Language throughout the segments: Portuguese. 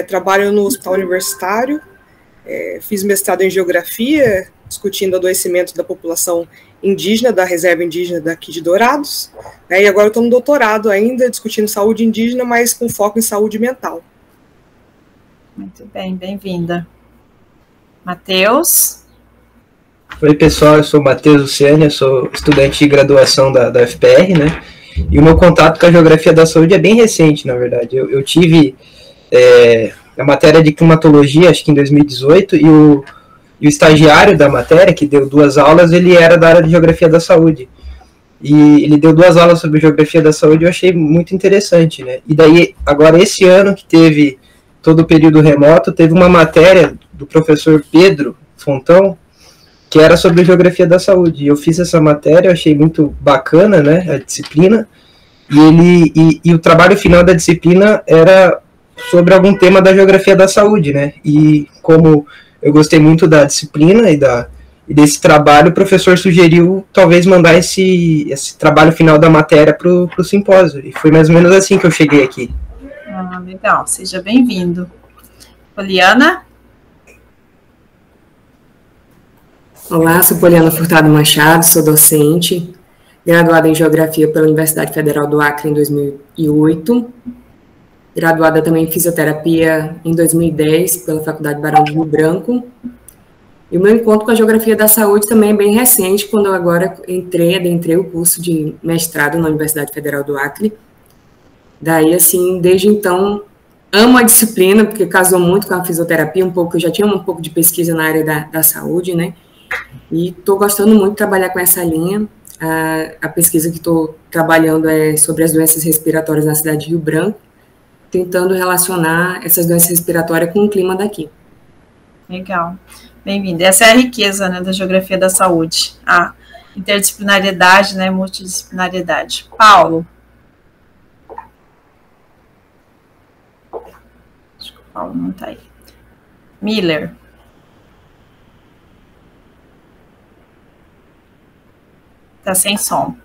trabalho no hospital universitário, fiz mestrado em geografia, discutindo adoecimento da população indígena, da reserva indígena daqui de Dourados, e agora estou no doutorado ainda, discutindo saúde indígena, mas com foco em saúde mental. Muito bem, bem-vinda. Matheus? Oi, pessoal, eu sou o Matheus Luciani, eu sou estudante de graduação da UFPR, né? E o meu contato com a geografia da saúde é bem recente, na verdade. Eu tive a matéria de climatologia, acho que em 2018, e o estagiário da matéria, que deu 2 aulas, ele era da área de geografia da saúde. E ele deu 2 aulas sobre geografia da saúde, eu achei muito interessante, né? E daí, agora esse ano que teve todo o período remoto, teve uma matéria do professor Pedro Fontão, que era sobre geografia da saúde. Eu fiz essa matéria, eu achei muito bacana, né, a disciplina, e o trabalho final da disciplina era sobre algum tema da geografia da saúde, né, e como eu gostei muito da disciplina e desse trabalho, o professor sugeriu talvez mandar esse trabalho final da matéria para o simpósio, e foi mais ou menos assim que eu cheguei aqui. Ah, legal, seja bem-vindo. Poliana? Olá, sou Poliana Furtado Machado, sou docente, graduada em Geografia pela Universidade Federal do Acre em 2008, graduada também em Fisioterapia em 2010 pela Faculdade Barão de Rio Branco, e o meu encontro com a Geografia da Saúde também é bem recente, quando eu agora adentrei o curso de mestrado na Universidade Federal do Acre. Daí, assim, desde então, amo a disciplina, porque casou muito com a fisioterapia, eu já tinha um pouco de pesquisa na área da saúde, né? E estou gostando muito de trabalhar com essa linha. A pesquisa que estou trabalhando é sobre as doenças respiratórias na cidade de Rio Branco, tentando relacionar essas doenças respiratórias com o clima daqui. Legal, bem-vindo. Essa é a riqueza, né, da geografia da saúde, a interdisciplinariedade, né, multidisciplinariedade. Paulo? Acho que o Paulo não está aí. Miller? Está sem som.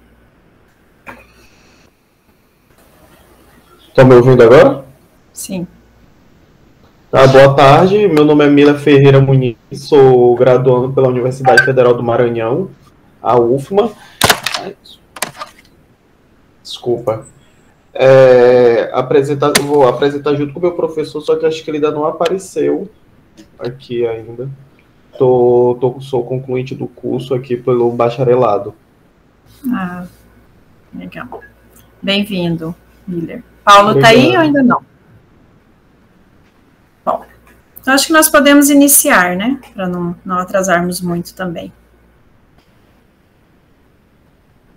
Estão me ouvindo agora? Sim. Boa tarde, meu nome é Mila Ferreira Muniz, sou graduando pela Universidade Federal do Maranhão, a UFMA. Desculpa. Vou apresentar junto com o meu professor, só que acho que ele ainda não apareceu aqui ainda. Sou concluinte do curso aqui pelo bacharelado. Ah, legal. Bem-vindo, Miller. Paulo está aí ou ainda não? Bom, então acho que nós podemos iniciar, né? Para não atrasarmos muito também.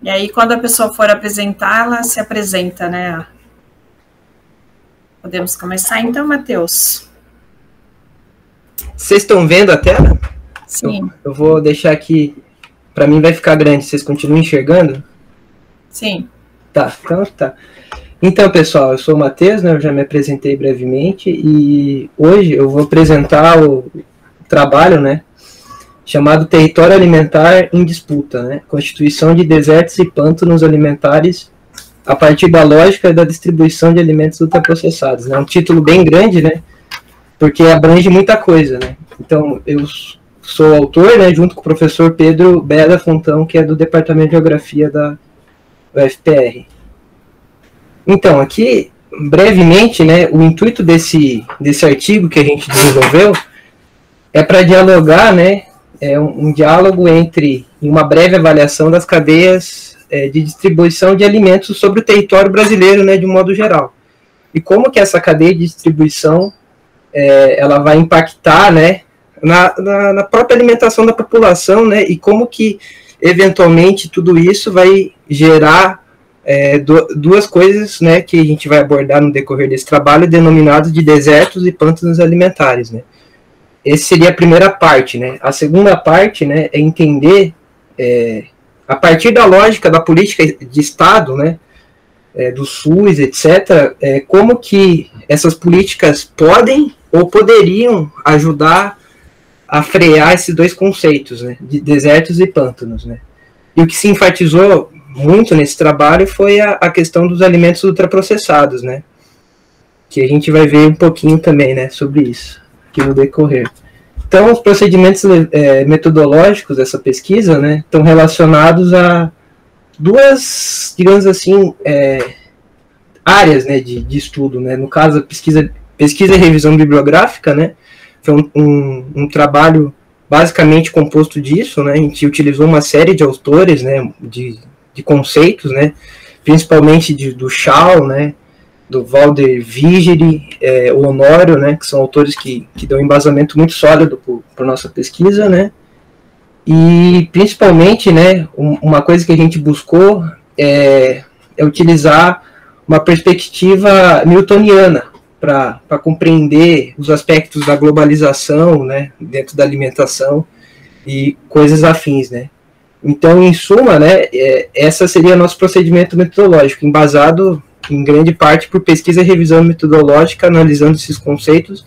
E aí, quando a pessoa for apresentar, ela se apresenta, né? Podemos começar então, Matheus? Vocês estão vendo a tela? Sim. Eu vou deixar aqui, para mim vai ficar grande, vocês continuam enxergando? Sim. Tá, então tá. Então, pessoal, eu sou o Matheus, né, eu já me apresentei brevemente, e hoje eu vou apresentar o trabalho, né, chamado Território Alimentar em Disputa, né, Constituição de Desertos e Pântanos Alimentares a partir da lógica da distribuição de alimentos ultraprocessados. É um título bem grande, né, porque abrange muita coisa, né. Então, eu sou autor, né, junto com o professor Pedro Beda Fontão, que é do Departamento de Geografia da UFPR. Então, aqui, brevemente, né, o intuito desse artigo que a gente desenvolveu é para dialogar, né, um diálogo entre uma breve avaliação das cadeias de distribuição de alimentos sobre o território brasileiro, né, de um modo geral. E como que essa cadeia de distribuição ela vai impactar, né, na própria alimentação da população, né, e como que, eventualmente, tudo isso vai gerar duas coisas, né, que a gente vai abordar no decorrer desse trabalho, denominados de desertos e pântanos alimentares, né. Essa seria a primeira parte, né. A segunda parte, né, é entender, a partir da lógica da política de Estado, né, do SUS, etc., como que essas políticas podem ou poderiam ajudar a frear esses dois conceitos, né, de desertos e pântanos, né. E o que se enfatizou muito nesse trabalho foi a questão dos alimentos ultraprocessados, né. que a gente vai ver um pouquinho também, né, sobre isso aqui no decorrer. Então, os procedimentos metodológicos dessa pesquisa, né, estão relacionados a duas, digamos assim, áreas, né, de estudo, né, no caso, a pesquisa e revisão bibliográfica, né, foi um trabalho basicamente composto disso, né, a gente utilizou uma série de autores, né, de conceitos, né, principalmente do Shaw, né, do Walter Vigeri, o Honório, né, que são autores que dão um embasamento muito sólido para a nossa pesquisa, né, e principalmente, né, uma coisa que a gente buscou é utilizar uma perspectiva newtoniana para compreender os aspectos da globalização, né, dentro da alimentação e coisas afins, né. Então, em suma, né, essa seria nosso procedimento metodológico, embasado em grande parte por pesquisa e revisão metodológica, analisando esses conceitos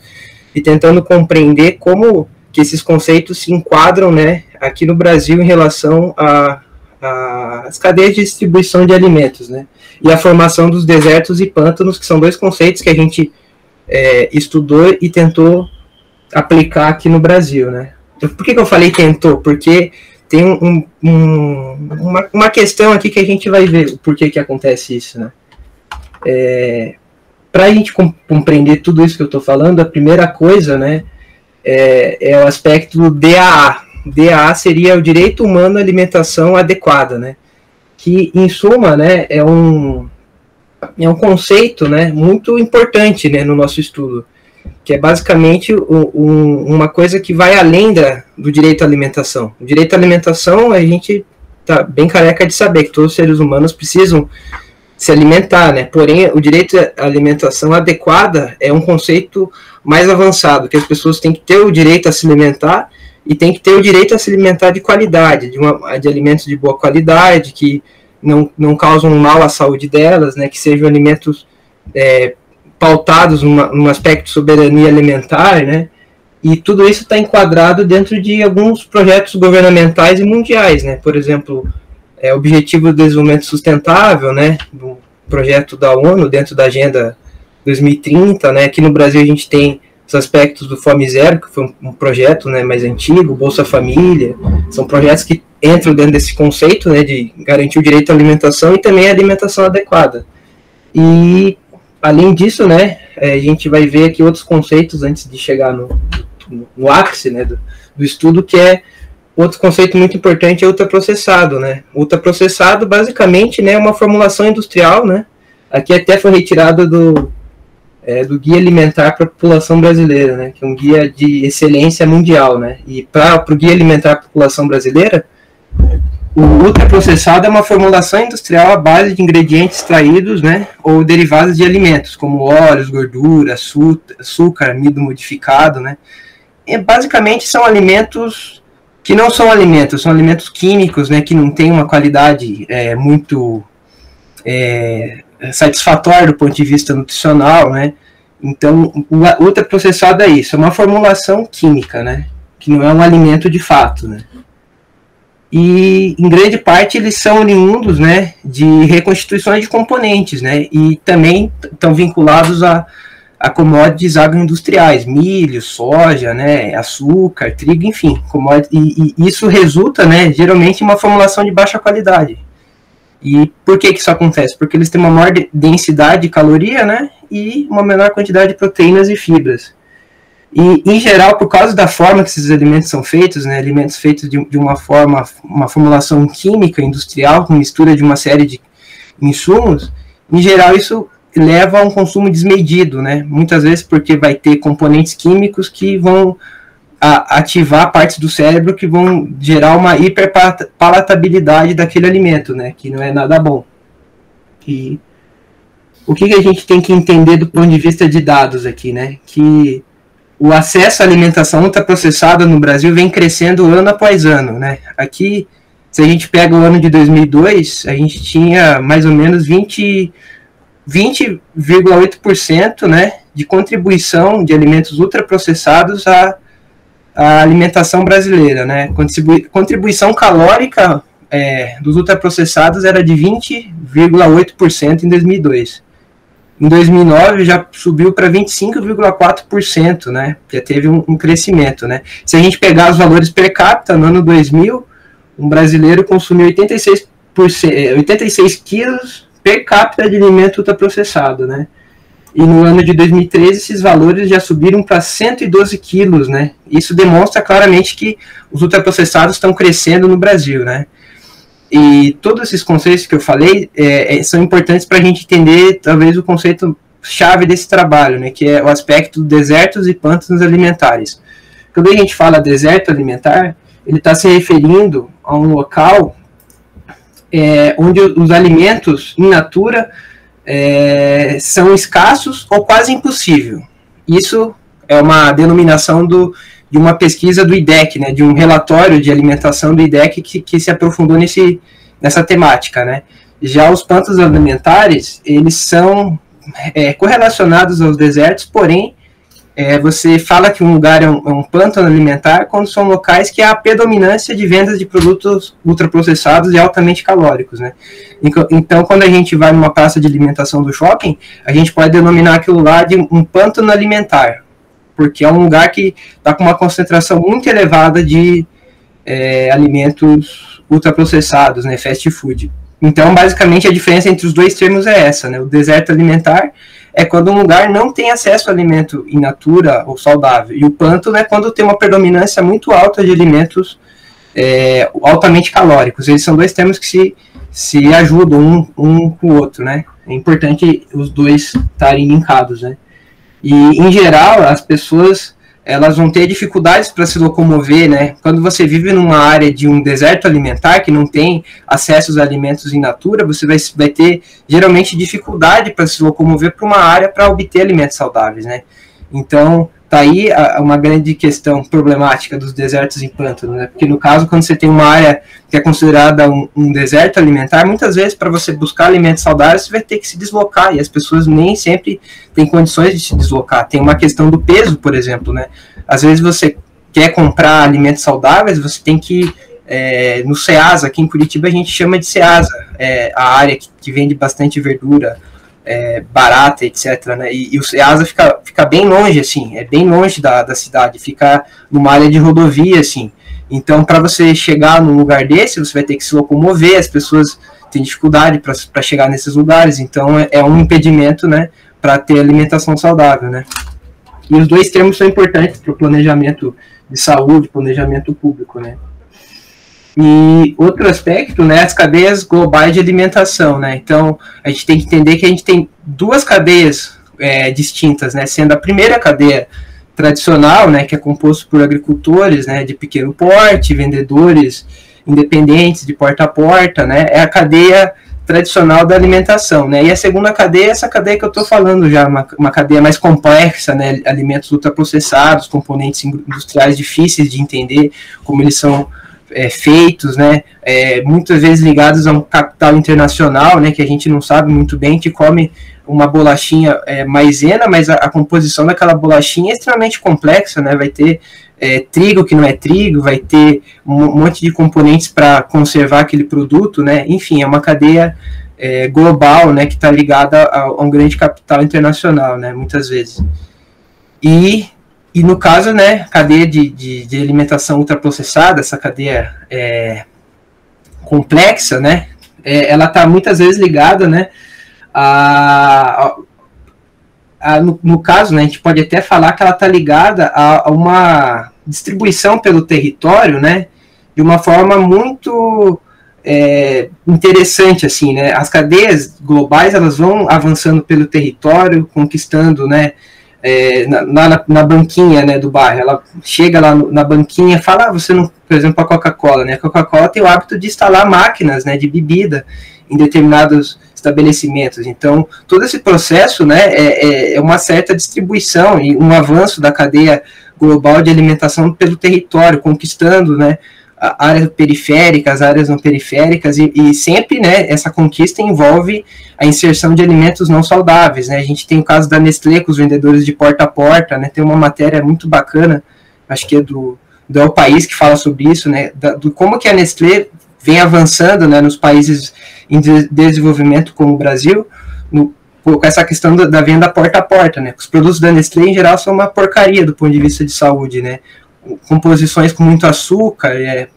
e tentando compreender como que esses conceitos se enquadram, né, aqui no Brasil em relação às cadeias de distribuição de alimentos, né, e a formação dos desertos e pântanos, que são dois conceitos que a gente estudou e tentou aplicar aqui no Brasil, né. Por que eu falei tentou? Porque tem uma questão aqui que a gente vai ver o porquê que acontece isso, né. Para a gente compreender tudo isso que eu estou falando, a primeira coisa, né, é o aspecto do DAA. DAA seria o Direito Humano à Alimentação Adequada, né, que, em suma, né, é um conceito, né, muito importante, né, no nosso estudo, que é basicamente uma coisa que vai além do direito à alimentação. O direito à alimentação, a gente está bem careca de saber que todos os seres humanos precisam se alimentar, né? Porém, o direito à alimentação adequada é um conceito mais avançado, que as pessoas têm que ter o direito a se alimentar e têm que ter o direito a se alimentar de qualidade, de alimentos de boa qualidade, que não causam mal à saúde delas, né? Que sejam alimentos pautados num aspecto de soberania alimentar, né? E tudo isso está enquadrado dentro de alguns projetos governamentais e mundiais, né? Por exemplo, Objetivo do Desenvolvimento Sustentável, né? Do projeto da ONU dentro da Agenda 2030, né? Aqui no Brasil a gente tem os aspectos do Fome Zero, que foi um projeto, né, mais antigo, Bolsa Família, são projetos que entram dentro desse conceito, né, de garantir o direito à alimentação e também a alimentação adequada. E além disso, né, a gente vai ver aqui outros conceitos antes de chegar no ápice, né, do estudo, que é outro conceito muito importante, é ultraprocessado, né. Ultraprocessado, basicamente, né, é uma formulação industrial, né, aqui até foi retirado do Guia Alimentar para a População Brasileira, né, que é um guia de excelência mundial, né, e para o Guia Alimentar para a População Brasileira, o ultraprocessado é uma formulação industrial à base de ingredientes extraídos, né, ou derivados de alimentos, como óleos, gordura, açúcar, amido modificado, né, e basicamente são alimentos que não são alimentos, são alimentos químicos, né, que não têm uma qualidade muito satisfatória do ponto de vista nutricional, né. Então, o ultraprocessado é isso, é uma formulação química, né, que não é um alimento de fato, né. E, em grande parte, eles são oriundos, né, de reconstituições de componentes, né, e também estão vinculados a commodities agroindustriais, milho, soja, né, açúcar, trigo, enfim, e isso resulta, né, geralmente em uma formulação de baixa qualidade. E por que isso acontece? Porque eles têm uma maior densidade de caloria, né, e uma menor quantidade de proteínas e fibras. E, em geral, por causa da forma que esses alimentos são feitos, né, alimentos feitos de uma formulação química, industrial, com mistura de uma série de insumos, em geral isso leva a um consumo desmedido, né, muitas vezes porque vai ter componentes químicos que vão ativar partes do cérebro que vão gerar uma hiperpalatabilidade daquele alimento, né, que não é nada bom. E o que a gente tem que entender do ponto de vista de dados aqui, né, que o acesso à alimentação ultraprocessada no Brasil vem crescendo ano após ano, né? Aqui, se a gente pega o ano de 2002, a gente tinha mais ou menos 20,8%, né, de contribuição de alimentos ultraprocessados à alimentação brasileira, né? Contribuição calórica dos ultraprocessados era de 20,8% em 2002. em 2009 já subiu para 25,4%, né? Já teve um crescimento, né? Se a gente pegar os valores per capita, no ano 2000, um brasileiro consumiu 86 quilos per capita de alimento ultraprocessado, né? E no ano de 2013, esses valores já subiram para 112 quilos, né? Isso demonstra claramente que os ultraprocessados estão crescendo no Brasil, né? E todos esses conceitos que eu falei são importantes para a gente entender, talvez, o conceito chave desse trabalho, né? Que é o aspecto desertos e pântanos alimentares. Quando a gente fala deserto alimentar, ele está se referindo a um local onde os alimentos in natura são escassos ou quase impossível. Isso é uma denominação de uma pesquisa do IDEC, né, de um relatório de alimentação do IDEC que se aprofundou nessa temática, né. Já os pântanos alimentares, eles são correlacionados aos desertos, porém, você fala que um lugar é um pântano alimentar quando são locais que há a predominância de vendas de produtos ultraprocessados e altamente calóricos, né? Então, quando a gente vai numa praça de alimentação do shopping, a gente pode denominar aquilo lá de um pântano alimentar, porque é um lugar que está com uma concentração muito elevada de alimentos ultraprocessados, né? Fast food. Então, basicamente, a diferença entre os dois termos é essa, né? O deserto alimentar é quando um lugar não tem acesso a alimento in natura ou saudável. E o pântano é quando tem uma predominância muito alta de alimentos altamente calóricos. Eles são dois termos que se ajudam um com o outro, né? É importante os dois estarem linkados, né? E, em geral, as pessoas elas vão ter dificuldades para se locomover, né? Quando você vive numa área de um deserto alimentar, que não tem acesso a alimentos in natura, você vai ter, geralmente, dificuldade para se locomover para uma área para obter alimentos saudáveis, né? Então, tá aí uma grande questão problemática dos desertos em pântano, né? Porque, no caso, quando você tem uma área que é considerada um deserto alimentar, muitas vezes, para você buscar alimentos saudáveis, você vai ter que se deslocar, e as pessoas nem sempre têm condições de se deslocar. Tem uma questão do peso, por exemplo, né? Às vezes você quer comprar alimentos saudáveis, você tem que no Ceasa, aqui em Curitiba a gente chama de Ceasa, a área que vende bastante verdura, barata, etc, né? E o Ceasa fica bem longe, assim, bem longe da cidade, fica numa área de rodovia, assim. Então, para você chegar num lugar desse, você vai ter que se locomover, as pessoas têm dificuldade para chegar nesses lugares, então é um impedimento, né, para ter alimentação saudável, né? E os dois termos são importantes para o planejamento de saúde, planejamento público, né? E outro aspecto, né, as cadeias globais de alimentação, né? Então, a gente tem que entender que a gente tem duas cadeias distintas, né? Sendo a primeira cadeia tradicional, né, que é composto por agricultores, né, de pequeno porte, vendedores independentes de porta a porta, né? É a cadeia tradicional da alimentação, né? E a segunda cadeia é essa cadeia que eu estou falando já, uma cadeia mais complexa, né? Alimentos ultraprocessados, componentes industriais difíceis de entender como eles são feitos, né? Muitas vezes ligados a um capital internacional, né? Que a gente não sabe muito bem, que come uma bolachinha maisena, mas a composição daquela bolachinha é extremamente complexa, né? Vai ter trigo que não é trigo, vai ter um monte de componentes para conservar aquele produto, né? Enfim, é uma cadeia global, né? Que está ligada a um grande capital internacional, né? Muitas vezes. E no caso, né, cadeia de alimentação ultraprocessada, essa cadeia complexa, né, ela está muitas vezes ligada, né, no caso, né, a gente pode até falar que ela está ligada a uma distribuição pelo território, né, de uma forma muito interessante, assim, né, as cadeias globais, elas vão avançando pelo território, conquistando, né, na banquinha, né, do bairro, ela chega lá na banquinha, fala, você não, por exemplo, a Coca-Cola, né, a Coca-Cola tem o hábito de instalar máquinas, né, de bebida em determinados estabelecimentos, então todo esse processo, né, é uma certa distribuição e um avanço da cadeia global de alimentação pelo território, conquistando, né, áreas periféricas, áreas não periféricas, e sempre, né, essa conquista envolve a inserção de alimentos não saudáveis, né, a gente tem o caso da Nestlé com os vendedores de porta a porta, né, tem uma matéria muito bacana, acho que é do El País que fala sobre isso, né, do como que a Nestlé vem avançando, né, nos países em desenvolvimento como o Brasil, com essa questão da venda porta a porta, né? Os produtos da Nestlé, em geral, são uma porcaria do ponto de vista de saúde, né? Composições com muito açúcar,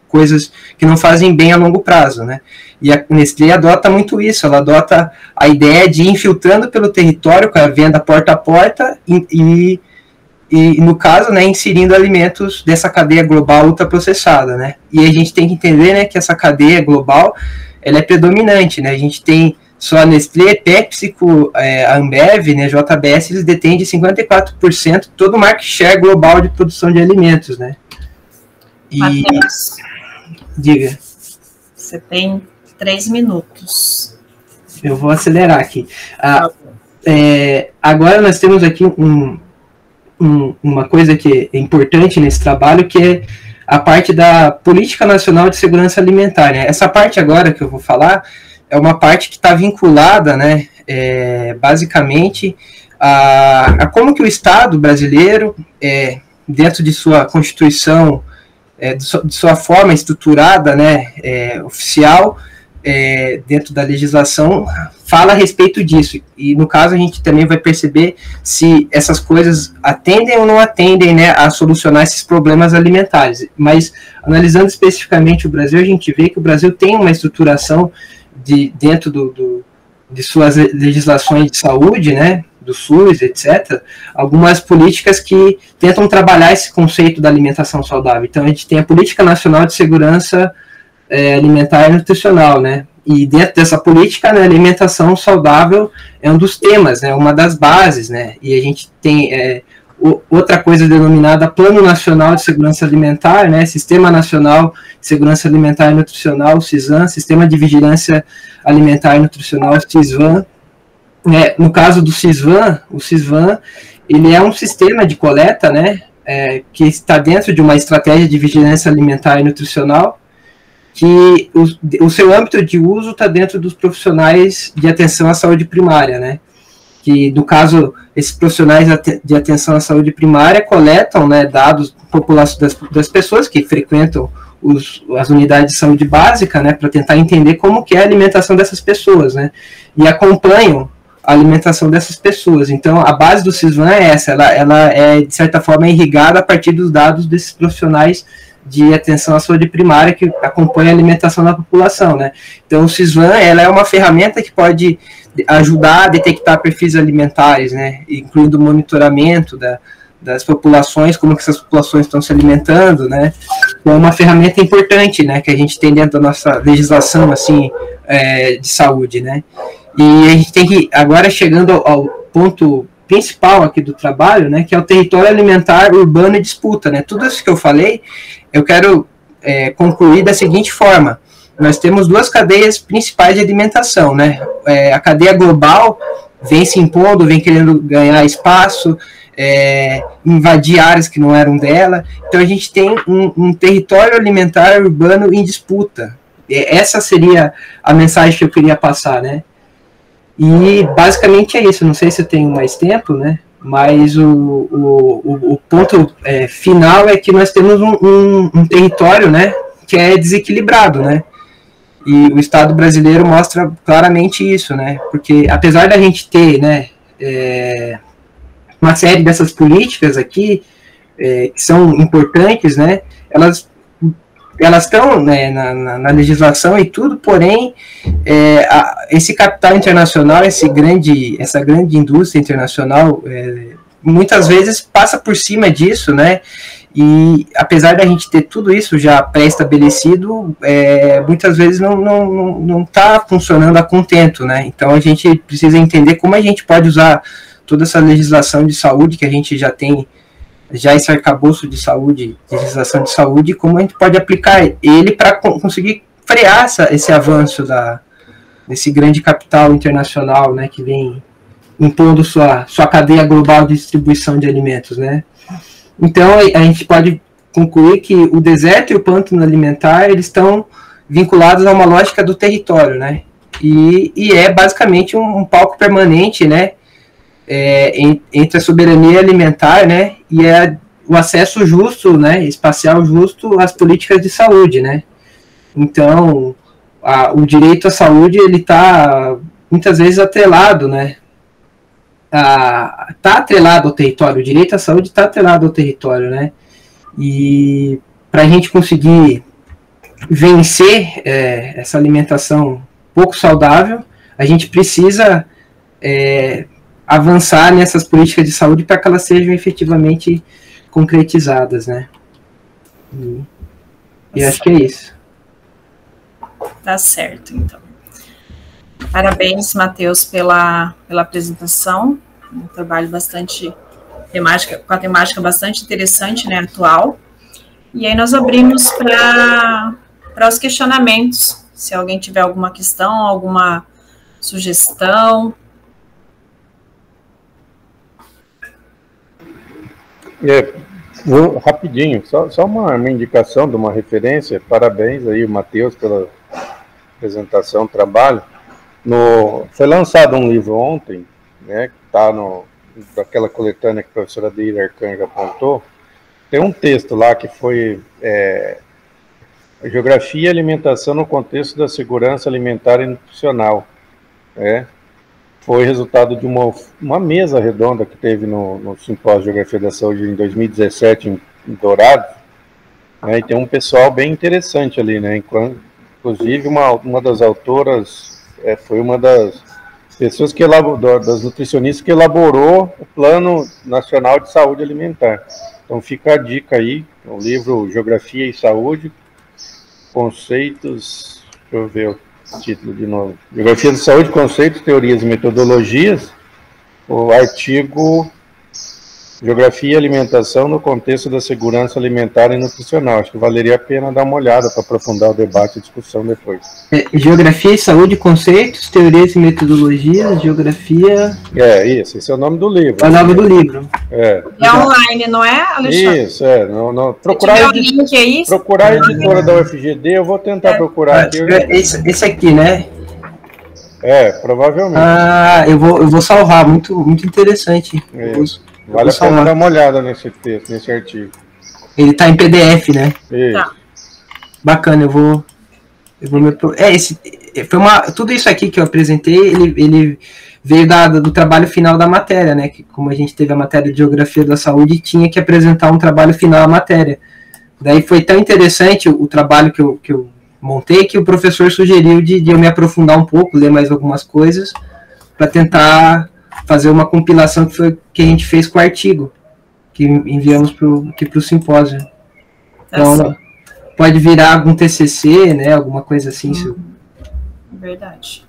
coisas que não fazem bem a longo prazo, né? E a Nestlé adota muito isso, ela adota a ideia de ir infiltrando pelo território com a venda porta a porta e no caso, né, inserindo alimentos dessa cadeia global ultraprocessada, né? E a gente tem que entender, né, que essa cadeia global, ela é predominante, né? A gente tem só a Nestlé, PepsiCo, a Ambev, né, JBS, eles detêm de 54% todo o market share global de produção de alimentos, né? E... Matheus, diga. você tem 3 minutos. Eu vou acelerar aqui. Agora nós temos aqui uma coisa que é importante nesse trabalho, que é a parte da Política Nacional de Segurança Alimentar, né? Essa parte agora que eu vou falar é uma parte que está vinculada, né, basicamente, a como que o Estado brasileiro, dentro de sua Constituição, de sua forma estruturada, né, oficial, dentro da legislação, fala a respeito disso. E, no caso, a gente também vai perceber se essas coisas atendem ou não atendem, né, a solucionar esses problemas alimentares. Mas, analisando especificamente o Brasil, a gente vê que o Brasil tem uma estruturação dentro de suas legislações de saúde, né, do SUS, etc., algumas políticas que tentam trabalhar esse conceito da alimentação saudável. Então, a gente tem a Política Nacional de Segurança Alimentar e Nutricional, né, e dentro dessa política, né, a alimentação saudável é um dos temas, né, uma das bases, né, e a gente tem outra coisa denominada Plano Nacional de Segurança Alimentar, né, Sistema Nacional de Segurança Alimentar e Nutricional, CISAN, Sistema de Vigilância Alimentar e Nutricional, CISVAN. No caso do CISVAN, o CISVAN, ele é um sistema de coleta, né, que está dentro de uma estratégia de vigilância alimentar e nutricional, que o seu âmbito de uso está dentro dos profissionais de atenção à saúde primária, né, que, no caso, esses profissionais de atenção à saúde primária coletam, né, dados das pessoas que frequentam as unidades de saúde básica, né, para tentar entender como que é a alimentação dessas pessoas, né, e acompanham a alimentação dessas pessoas. Então, a base do CISVAN é essa, ela é, de certa forma, irrigada a partir dos dados desses profissionais de atenção à saúde primária que acompanha a alimentação da população, né. Então, o CISVAN, ela é uma ferramenta que pode ajudar a detectar perfis alimentares, né, incluindo o monitoramento das populações, como que essas populações estão se alimentando, né. É uma ferramenta importante, né, que a gente tem dentro da nossa legislação, assim, de saúde, né. E a gente tem que, agora chegando ao ponto principal aqui do trabalho, né, que é o território alimentar urbano e disputa, né. Tudo isso que eu falei, eu quero concluir da seguinte forma: nós temos duas cadeias principais de alimentação, né. A cadeia global vem se impondo, vem querendo ganhar espaço, invadir áreas que não eram dela. Então a gente tem um território alimentar urbano em disputa. Essa seria a mensagem que eu queria passar, né. E basicamente é isso. Não sei se eu tenho mais tempo, né, mas o ponto final é que nós temos um território, né, que é desequilibrado, né, e o Estado brasileiro mostra claramente isso, né, porque apesar da gente ter, né, uma série dessas políticas aqui que são importantes, né, elas estão, né, na legislação e tudo, porém esse capital internacional, essa grande indústria internacional, muitas vezes passa por cima disso, né, e apesar da gente ter tudo isso já pré-estabelecido, muitas vezes não está funcionando a contento, né. Então a gente precisa entender como a gente pode usar toda essa legislação de saúde que a gente já tem, esse arcabouço de saúde, de legislação de saúde, como a gente pode aplicar ele para conseguir frear esse avanço desse grande capital internacional, né, que vem impondo sua cadeia global de distribuição de alimentos, né. Então a gente pode concluir que o deserto e o pântano alimentar, eles estão vinculados a uma lógica do território, né, e é basicamente um palco permanente, né, entre a soberania alimentar, né, e o acesso justo, né, espacial justo às políticas de saúde, né. Então, o direito à saúde, ele está muitas vezes atrelado, né, tá atrelado ao território, o direito à saúde está atrelado ao território, né? E para a gente conseguir vencer essa alimentação pouco saudável, a gente precisa avançar nessas políticas de saúde para que elas sejam efetivamente concretizadas, né? E acho que é isso. Tá certo, então. Parabéns, Matheus, pela apresentação. Um trabalho bastante com a temática bastante interessante, né, atual. E aí nós abrimos para os questionamentos. Se alguém tiver alguma questão, alguma sugestão. Vou rapidinho, só uma indicação de uma referência. Parabéns aí, Matheus, pela apresentação, trabalho. Foi lançado um livro ontem, né, que está daquela coletânea que a professora Deira Arcanjo apontou. Tem um texto lá que foi Geografia e Alimentação no Contexto da Segurança Alimentar e Nutricional. Foi resultado de uma mesa redonda que teve no Simpósio de Geografia da Saúde em 2017, em Dourados, e tem um pessoal bem interessante ali, né? Inclusive, uma das autoras foi uma das pessoas das nutricionistas que elaborou o Plano Nacional de Saúde Alimentar. Então fica a dica aí, o livro Geografia e Saúde, Conceitos, deixa eu ver o título de novo, Geografia da Saúde, Conceitos, Teorias e Metodologias, o artigo Geografia e Alimentação no Contexto da Segurança Alimentar e Nutricional. Acho que valeria a pena dar uma olhada para aprofundar o debate e discussão depois. Geografia e Saúde, Conceitos, Teorias e Metodologias, Geografia... Isso, esse é o nome do livro. É o nome do livro. É online, não é, Alexandre? Isso, procurar link aí, procurar a editora da UFGD, eu vou tentar procurar aqui. Esse aqui, né? Provavelmente. Eu vou salvar, muito interessante. Vale a pena dar uma olhada nesse texto, nesse artigo. Ele está em PDF, né? Isso. Tá. Bacana, eu vou tudo isso aqui que eu apresentei, ele veio do trabalho final da matéria, né? Que como a gente teve a matéria de Geografia da Saúde, tinha que apresentar um trabalho final da matéria. Daí foi tão interessante o trabalho que eu montei que o professor sugeriu de eu me aprofundar um pouco, ler mais algumas coisas, para tentar fazer uma compilação que foi que a gente fez com o artigo, que enviamos aqui para o simpósio. Então, pode virar algum TCC, né, alguma coisa assim. Verdade.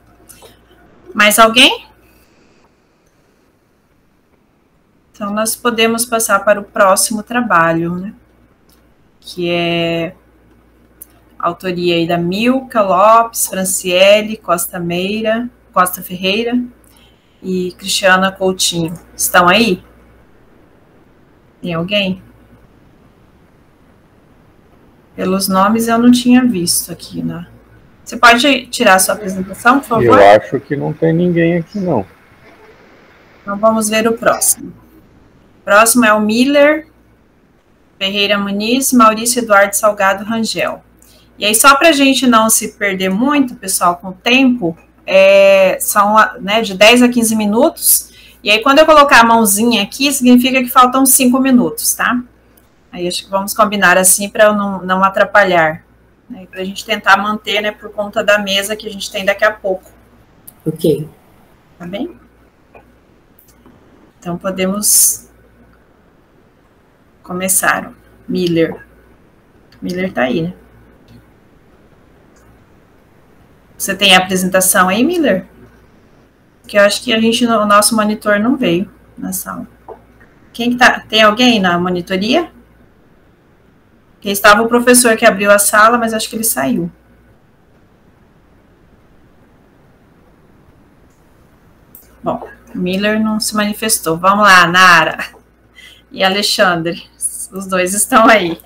Mais alguém? Então, nós podemos passar para o próximo trabalho, né, que é a autoria aí da Milka Lopes, Franciele Costa Ferreira e Cristiana Coutinho. Estão aí? Tem alguém? Pelos nomes eu não tinha visto aqui, né? Você pode tirar a sua apresentação, por favor? Eu acho que não tem ninguém aqui, não. Então vamos ver o próximo. O próximo é o Miller Ferreira Muniz, Maurício Eduardo Salgado Rangel. E aí, só para a gente não se perder muito, pessoal, com o tempo, são, né, de 10 a 15 minutos. E aí, quando eu colocar a mãozinha aqui, significa que faltam 5 minutos, tá? Aí, acho que vamos combinar assim para não atrapalhar. Né, para a gente tentar manter, né, por conta da mesa que a gente tem daqui a pouco. Ok. Tá bem? Então, podemos começar. Miller tá aí, né? Você tem a apresentação aí, Miller? Porque eu acho que o nosso monitor não veio na sala. Quem que tá? Tem alguém na monitoria? Porque estava o professor que abriu a sala, mas acho que ele saiu. Bom, Miller não se manifestou. Vamos lá, Nara e Alexandre. Os dois estão aí.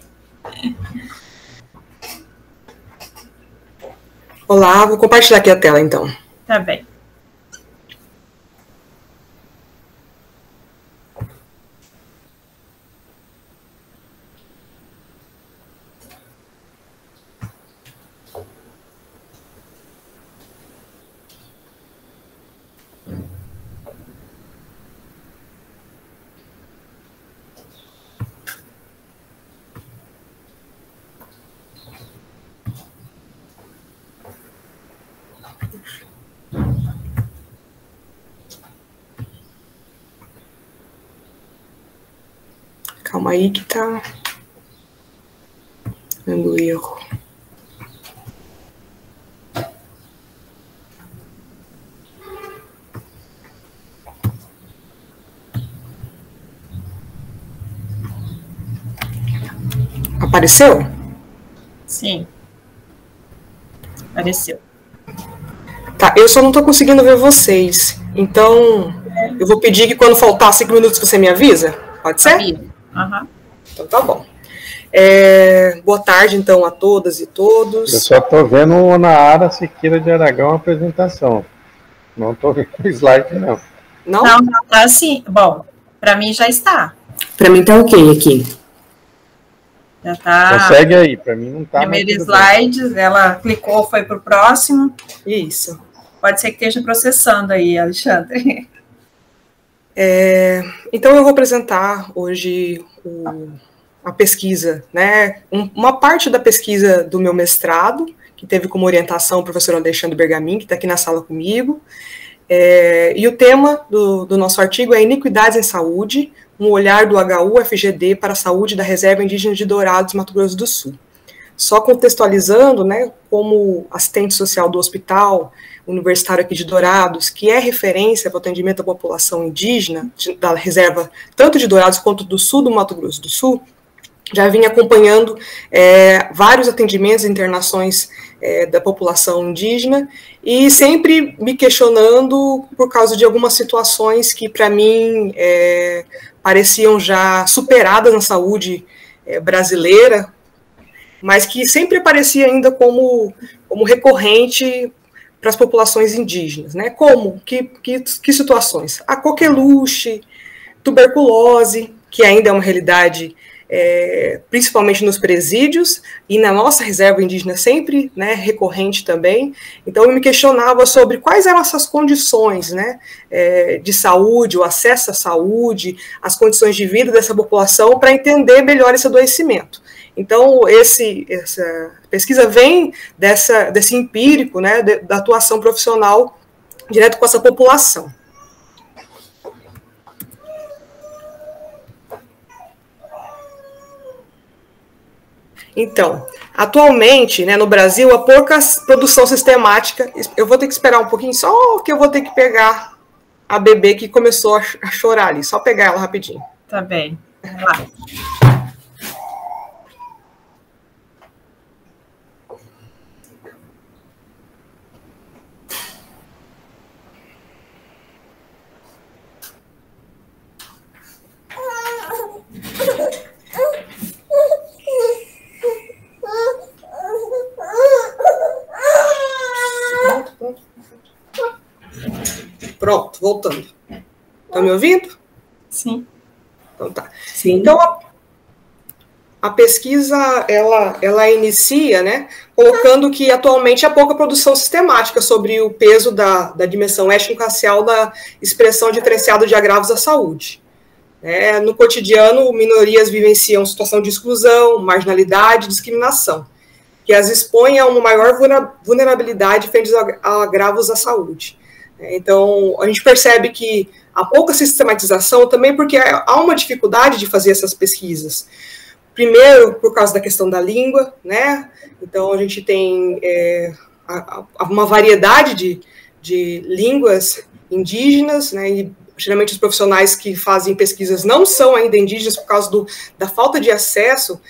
Olá, vou compartilhar aqui a tela, então. Tá bem. Calma aí que tá dando erro. Apareceu? Sim. Apareceu. Tá, eu só não tô conseguindo ver vocês. Então, eu vou pedir que quando faltar 5 minutos você me avisa. Pode ser? Uhum. Então tá bom. Boa tarde, então, a todas e todos. Eu só estou vendo o Onaara Siqueira de Aragão a apresentação. Não estou vendo o slide, não. Não? Não, tá assim. Bom, para mim já está. Para mim tá ok aqui. Já tá. Consegue aí, para mim não está. Primeiro slide, ela clicou, foi para o próximo. Isso. Pode ser que esteja processando aí, Alexandre. Então, eu vou apresentar hoje a pesquisa, né? Uma parte da pesquisa do meu mestrado, que teve como orientação o professor Alexandre Bergamin, que está aqui na sala comigo. E o tema do nosso artigo é Iniquidades em Saúde, um olhar do HU-FGD para a saúde da Reserva Indígena de Dourados, Mato Grosso do Sul. Só contextualizando, né, como assistente social do Hospital Universitário aqui de Dourados, que é referência para o atendimento à população indígena da reserva, tanto de Dourados quanto do sul do Mato Grosso do Sul, já vinha acompanhando vários atendimentos e internações da população indígena e sempre me questionando por causa de algumas situações que, para mim, pareciam já superadas na saúde brasileira, mas que sempre aparecia ainda como recorrente para as populações indígenas, né? Como? Que situações? A coqueluche, tuberculose, que ainda é uma realidade principalmente nos presídios, e na nossa reserva indígena sempre, né, recorrente também. Então, eu me questionava sobre quais eram essas condições, né, de saúde, o acesso à saúde, as condições de vida dessa população, para entender melhor esse adoecimento. Então, essa pesquisa vem desse empírico, né, da atuação profissional direto com essa população. Então, atualmente, né, no Brasil, há pouca produção sistemática. Eu vou ter que esperar um pouquinho, só que eu vou ter que pegar a bebê que começou a chorar ali. Só pegar ela rapidinho. Tá bem. Vai lá. Pronto, voltando. Estão me ouvindo? Sim. Então tá. Sim. Então, a pesquisa, ela inicia, né, colocando que atualmente há pouca produção sistemática sobre o peso da dimensão étnico-racial da expressão diferenciada de agravos à saúde. No cotidiano, minorias vivenciam situação de exclusão, marginalidade e discriminação, que as expõe a uma maior vulnerabilidade frente a agravos à saúde. Então, a gente percebe que há pouca sistematização também porque há uma dificuldade de fazer essas pesquisas. Primeiro, por causa da questão da língua, né? Então, a gente tem uma variedade de línguas indígenas, né? E geralmente os profissionais que fazem pesquisas não são ainda indígenas por causa da falta de acesso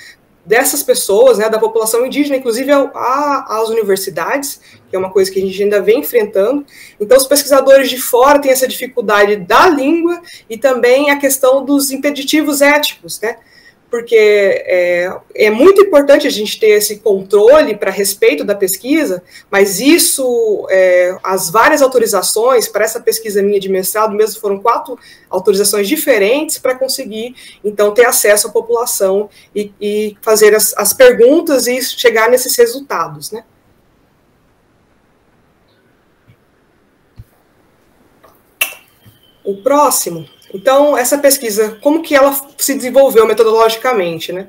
dessas pessoas, né, da população indígena, inclusive às universidades, que é uma coisa que a gente ainda vem enfrentando. Então, os pesquisadores de fora têm essa dificuldade da língua e também a questão dos impeditivos éticos, né, porque é muito importante a gente ter esse controle para respeito da pesquisa, mas isso, as várias autorizações para essa pesquisa minha de mestrado mesmo foram 4 autorizações diferentes para conseguir, então, ter acesso à população e fazer as perguntas e chegar nesses resultados, né? O próximo... Então, essa pesquisa, como que ela se desenvolveu metodologicamente, né?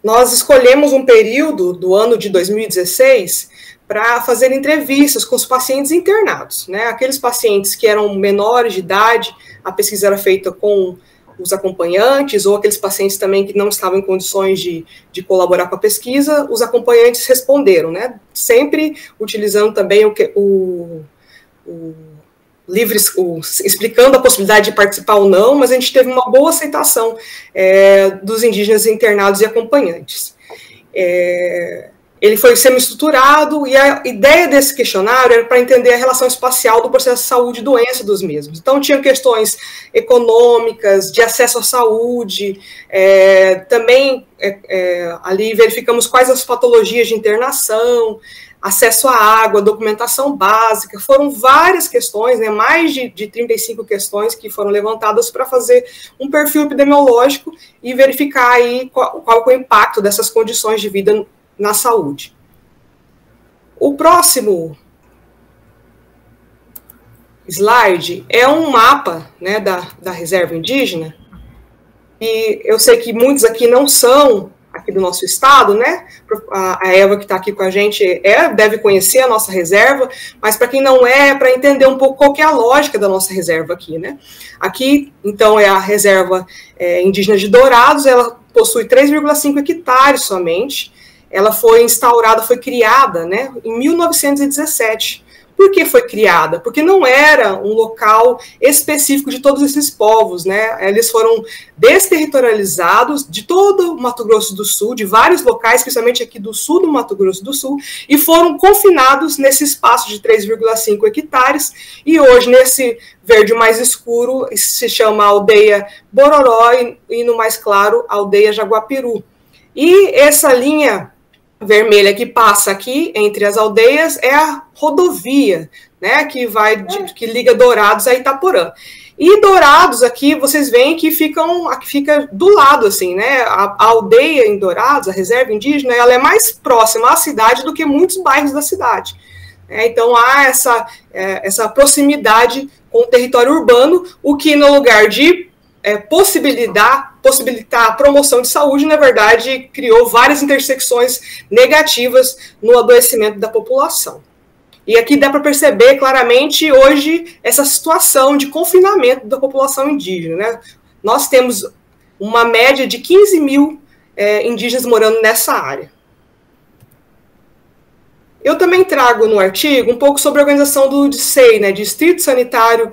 Nós escolhemos um período do ano de 2016 para fazer entrevistas com os pacientes internados, né? Aqueles pacientes que eram menores de idade, a pesquisa era feita com os acompanhantes, ou aqueles pacientes também que não estavam em condições de colaborar com a pesquisa, os acompanhantes responderam, né? Sempre utilizando também explicando a possibilidade de participar ou não, mas a gente teve uma boa aceitação dos indígenas internados e acompanhantes. Ele foi semi-estruturado, e a ideia desse questionário era para entender a relação espacial do processo de saúde e doença dos mesmos. Então, tinham questões econômicas, de acesso à saúde, também ali verificamos quais as patologias de internação, acesso à água, documentação básica. Foram várias questões, né, mais de 35 questões que foram levantadas para fazer um perfil epidemiológico e verificar aí qual é o impacto dessas condições de vida na saúde. O próximo slide é um mapa, né, da reserva indígena, e eu sei que muitos aqui não são aqui do nosso estado, né? A Eva, que está aqui com a gente, deve conhecer a nossa reserva, mas para quem não para entender um pouco qual que é a lógica da nossa reserva aqui, né? Aqui, então, é a reserva indígena de Dourados, ela possui 3,5 hectares somente. Ela foi instaurada, foi criada, né, em 1917. Por que foi criada? Porque não era um local específico de todos esses povos, né? Eles foram desterritorializados de todo o Mato Grosso do Sul, de vários locais, especialmente aqui do sul do Mato Grosso do Sul, e foram confinados nesse espaço de 3,5 hectares, e hoje, nesse verde mais escuro, se chama Aldeia Bororó, e no mais claro, Aldeia Jaguapiru. E essa linha vermelha que passa aqui entre as aldeias é a rodovia, né, que liga Dourados a Itaporã. E Dourados aqui, vocês veem que fica do lado, assim, né, a aldeia em Dourados, a reserva indígena, ela é mais próxima à cidade do que muitos bairros da cidade. Então há essa proximidade com o território urbano, o que no lugar de possibilitar a promoção de saúde, na verdade, criou várias intersecções negativas no adoecimento da população. E aqui dá para perceber claramente hoje essa situação de confinamento da população indígena, né? Nós temos uma média de 15 mil indígenas morando nessa área. Eu também trago no artigo um pouco sobre a organização do DSEI, né, Distrito Sanitário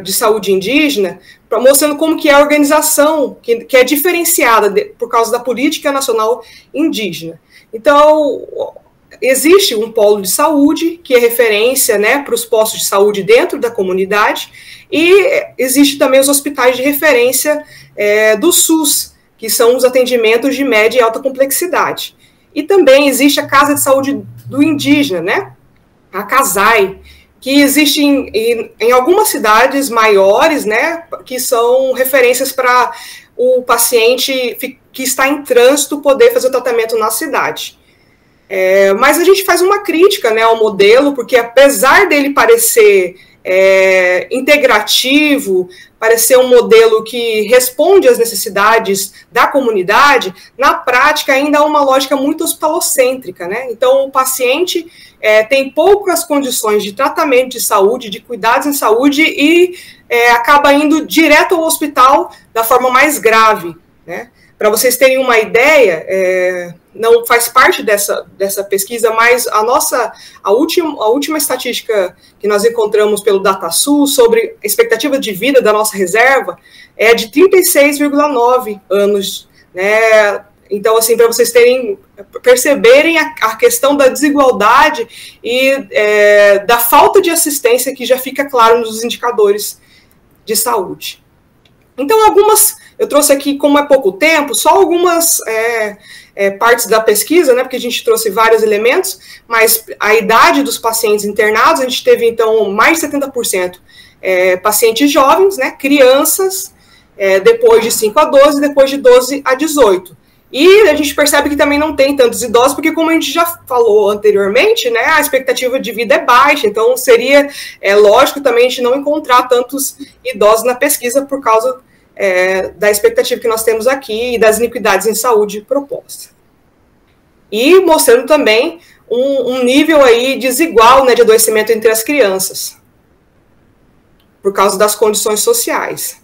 de Saúde Indígena, mostrando como que é a organização, que é diferenciada por causa da Política Nacional Indígena. Então, existe um polo de saúde, que é referência, né, para os postos de saúde dentro da comunidade, e existe também os hospitais de referência do SUS, que são os atendimentos de média e alta complexidade. E também existe a Casa de Saúde do Indígena, né, a CASAI, que existe em algumas cidades maiores, né, que são referências para o paciente que está em trânsito poder fazer o tratamento na cidade. Mas a gente faz uma crítica, né, ao modelo, porque apesar dele parecer integrativo, parecer um modelo que responde às necessidades da comunidade, na prática ainda há uma lógica muito hospitalocêntrica, né? Então o paciente tem poucas condições de tratamento de saúde, de cuidados em saúde e acaba indo direto ao hospital da forma mais grave, né? Para vocês terem uma ideia, não faz parte dessa pesquisa, mas a última estatística que nós encontramos pelo DataSul sobre a expectativa de vida da nossa reserva é de 36,9 anos, né? Então, assim, para vocês perceberem a questão da desigualdade e da falta de assistência que já fica claro nos indicadores de saúde. Então, eu trouxe aqui, como é pouco tempo, só algumas partes da pesquisa, né, porque a gente trouxe vários elementos, mas a idade dos pacientes internados, a gente teve, então, mais de 70% pacientes jovens, né, crianças, depois de 5 a 12, depois de 12 a 18. E a gente percebe que também não tem tantos idosos, porque como a gente já falou anteriormente, né, a expectativa de vida é baixa, então seria lógico também a gente não encontrar tantos idosos na pesquisa por causa da expectativa que nós temos aqui e das iniquidades em saúde propostas. E mostrando também um nível aí desigual, né, de adoecimento entre as crianças, por causa das condições sociais.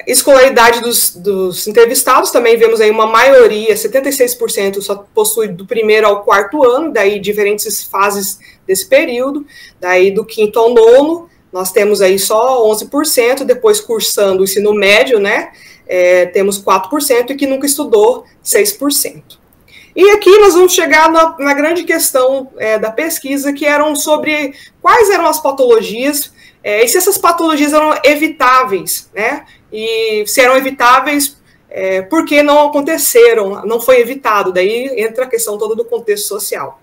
Escolaridade dos entrevistados, também vemos aí uma maioria, 76% só possui do 1º ao 4º ano, daí diferentes fases desse período, daí do 5º ao 9º, nós temos aí só 11%, depois cursando o ensino médio, né, temos 4%, e que nunca estudou, 6%. E aqui nós vamos chegar na grande questão da pesquisa, que eram sobre quais eram as patologias, e se essas patologias eram evitáveis, né? E se eram evitáveis, por que não aconteceram, não foi evitado? Daí entra a questão toda do contexto social.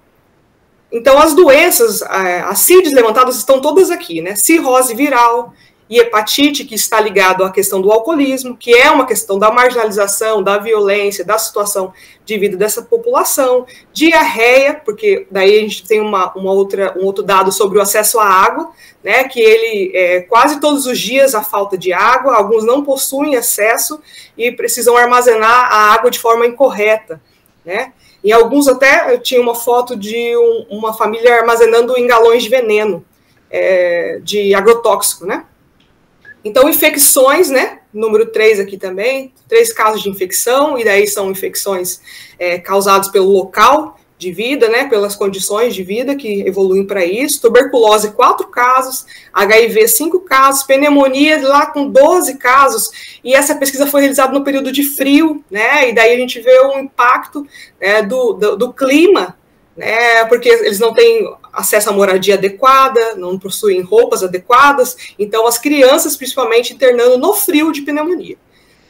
Então, as doenças, as CIDs levantadas estão todas aqui, né? Cirrose viral e hepatite, que está ligado à questão do alcoolismo, que é uma questão da marginalização, da violência, da situação de vida dessa população, diarreia, porque daí a gente tem um outro dado sobre o acesso à água, né, que ele, quase todos os dias, a falta de água, alguns não possuem acesso e precisam armazenar a água de forma incorreta, né, e alguns até, eu tinha uma foto de uma família armazenando em galões de veneno, de agrotóxico, né. Então, infecções, né, número 3 aqui também, 3 casos de infecção, e daí são infecções causadas pelo local de vida, né, pelas condições de vida que evoluem para isso, tuberculose 4 casos, HIV 5 casos, pneumonia lá com 12 casos, e essa pesquisa foi realizada no período de frio, né, e daí a gente vê o impacto do clima, né, porque eles não têm acesso à moradia adequada, não possuem roupas adequadas, então as crianças, principalmente, internando no frio de pneumonia.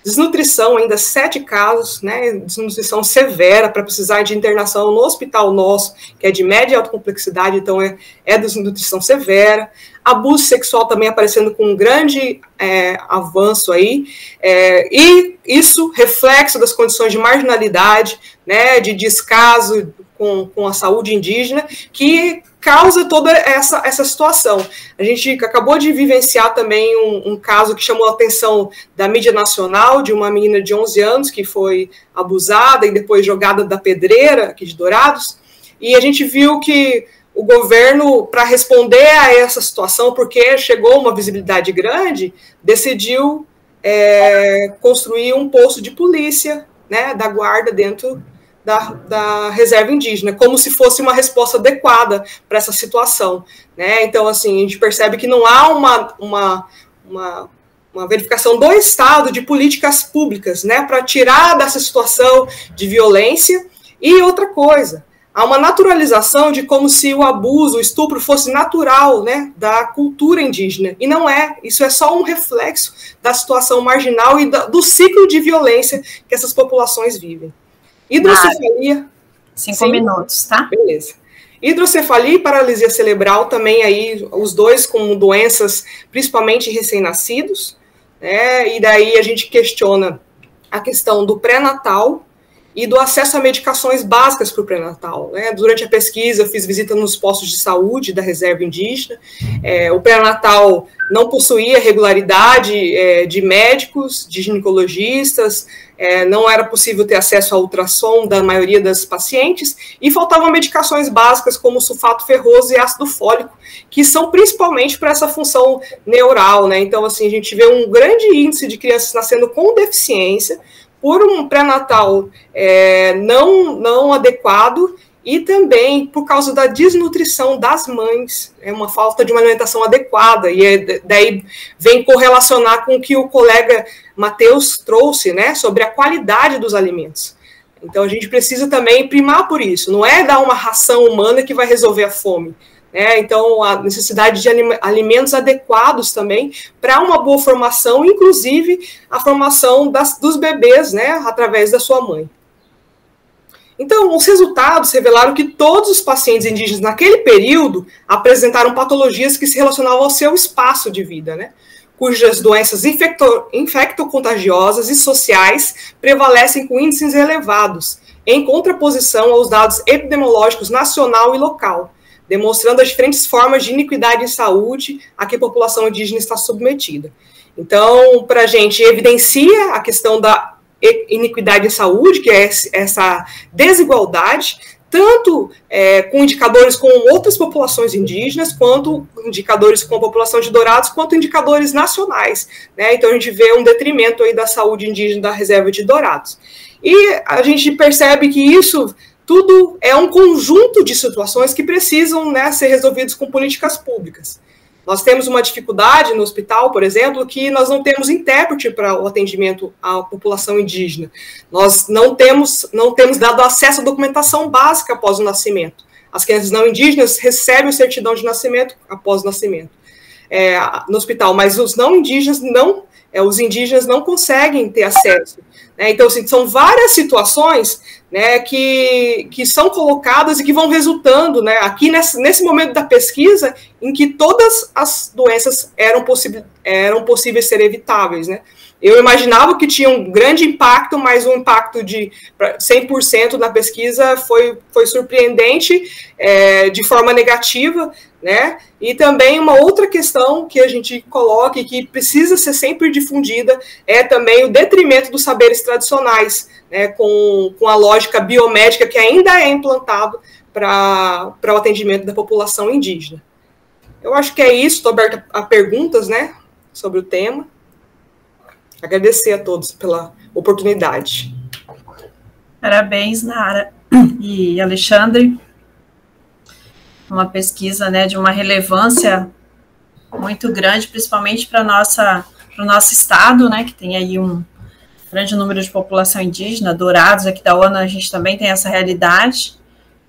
Desnutrição, ainda 7 casos, né, desnutrição severa, para precisar de internação no hospital nosso, que é de média e alta complexidade, então é desnutrição severa. Abuso sexual também aparecendo com um grande avanço aí, e isso reflexo das condições de marginalidade, né, de descaso com a saúde indígena, que causa toda essa situação. A gente acabou de vivenciar também um caso que chamou a atenção da mídia nacional, de uma menina de 11 anos que foi abusada e depois jogada da pedreira aqui de Dourados, e a gente viu que o governo, para responder a essa situação, porque chegou uma visibilidade grande, decidiu construir um posto de polícia, né, da guarda dentro da reserva indígena, como se fosse uma resposta adequada para essa situação, né? Então, assim, a gente percebe que não há uma verificação do Estado de políticas públicas, né, para tirar dessa situação de violência. E outra coisa, há uma naturalização de como se o abuso, o estupro fosse natural, né, da cultura indígena, e não é. Isso é só um reflexo da situação marginal e do ciclo de violência que essas populações vivem. Hidrocefalia. 5 minutos, tá? Beleza. Hidrocefalia e paralisia cerebral também aí, os dois com doenças, principalmente recém-nascidos, né? E daí a gente questiona a questão do pré-natal e do acesso a medicações básicas para o pré-natal, né? Durante a pesquisa, eu fiz visita nos postos de saúde da reserva indígena. O pré-natal não possuía regularidade de médicos, de ginecologistas, não era possível ter acesso ao ultrassom da maioria das pacientes, e faltavam medicações básicas como sulfato ferroso e ácido fólico, que são principalmente para essa função neural, né? Então, assim, a gente vê um grande índice de crianças nascendo com deficiência, por um pré-natal não adequado, e também por causa da desnutrição das mães, uma falta de uma alimentação adequada, e daí vem correlacionar com o que o colega Matheus trouxe, né, sobre a qualidade dos alimentos. Então a gente precisa também primar por isso, não é dar uma ração humana que vai resolver a fome, né? Então a necessidade de alimentos adequados também para uma boa formação, inclusive a formação dos bebês, né, através da sua mãe. Então, os resultados revelaram que todos os pacientes indígenas naquele período apresentaram patologias que se relacionavam ao seu espaço de vida, né? Cujas doenças infectocontagiosas e sociais prevalecem com índices elevados, em contraposição aos dados epidemiológicos nacional e local, demonstrando as diferentes formas de iniquidade em saúde a que a população indígena está submetida. Então, para a gente, evidencia a questão da iniquidade em saúde, que é essa desigualdade, tanto com indicadores com outras populações indígenas, quanto indicadores com a população de Dourados, quanto indicadores nacionais, né? Então a gente vê um detrimento aí da saúde indígena da reserva de Dourados. E a gente percebe que isso tudo é um conjunto de situações que precisam, né, ser resolvidos com políticas públicas. Nós temos uma dificuldade no hospital, por exemplo, que nós não temos intérprete para o atendimento à população indígena. Nós não temos dado acesso à documentação básica após o nascimento. As crianças não indígenas recebem a certidão de nascimento após o nascimento no hospital, mas os não indígenas os indígenas não conseguem ter acesso. Né? Então, assim, são várias situações, né, que são colocadas e que vão resultando, né, aqui nesse momento da pesquisa em que todas as doenças eram possíveis ser evitáveis. Né? Eu imaginava que tinha um grande impacto, mas um impacto de 100% na pesquisa foi surpreendente, de forma negativa, né? E também uma outra questão que a gente coloca e que precisa ser sempre difundida é também o detrimento dos saberes tradicionais, né? Com a lógica biomédica que ainda é implantado para o atendimento da população indígena. Eu acho que é isso, estou aberta a perguntas, né, sobre o tema. Agradecer a todos pela oportunidade. Parabéns, Nara e Alexandre. Uma pesquisa, né, de uma relevância muito grande, principalmente para o nosso estado, né, que tem aí um grande número de população indígena. Dourados, aqui da ONU, a gente também tem essa realidade,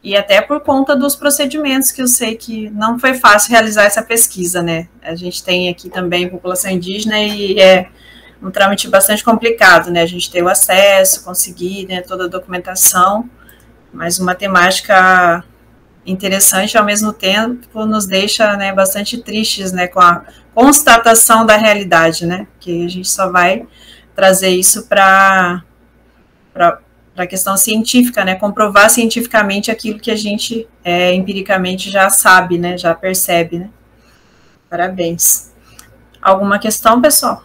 e até por conta dos procedimentos, que eu sei que não foi fácil realizar essa pesquisa, né. A gente tem aqui também população indígena e é um trâmite bastante complicado, né, a gente ter o acesso, conseguir, né, toda a documentação, mas uma temática interessante, ao mesmo tempo nos deixa, né, bastante tristes, né, com a constatação da realidade, né, que a gente só vai trazer isso para a questão científica, né, comprovar cientificamente aquilo que a gente empiricamente já sabe, né, já percebe, né. Parabéns. Alguma questão, pessoal?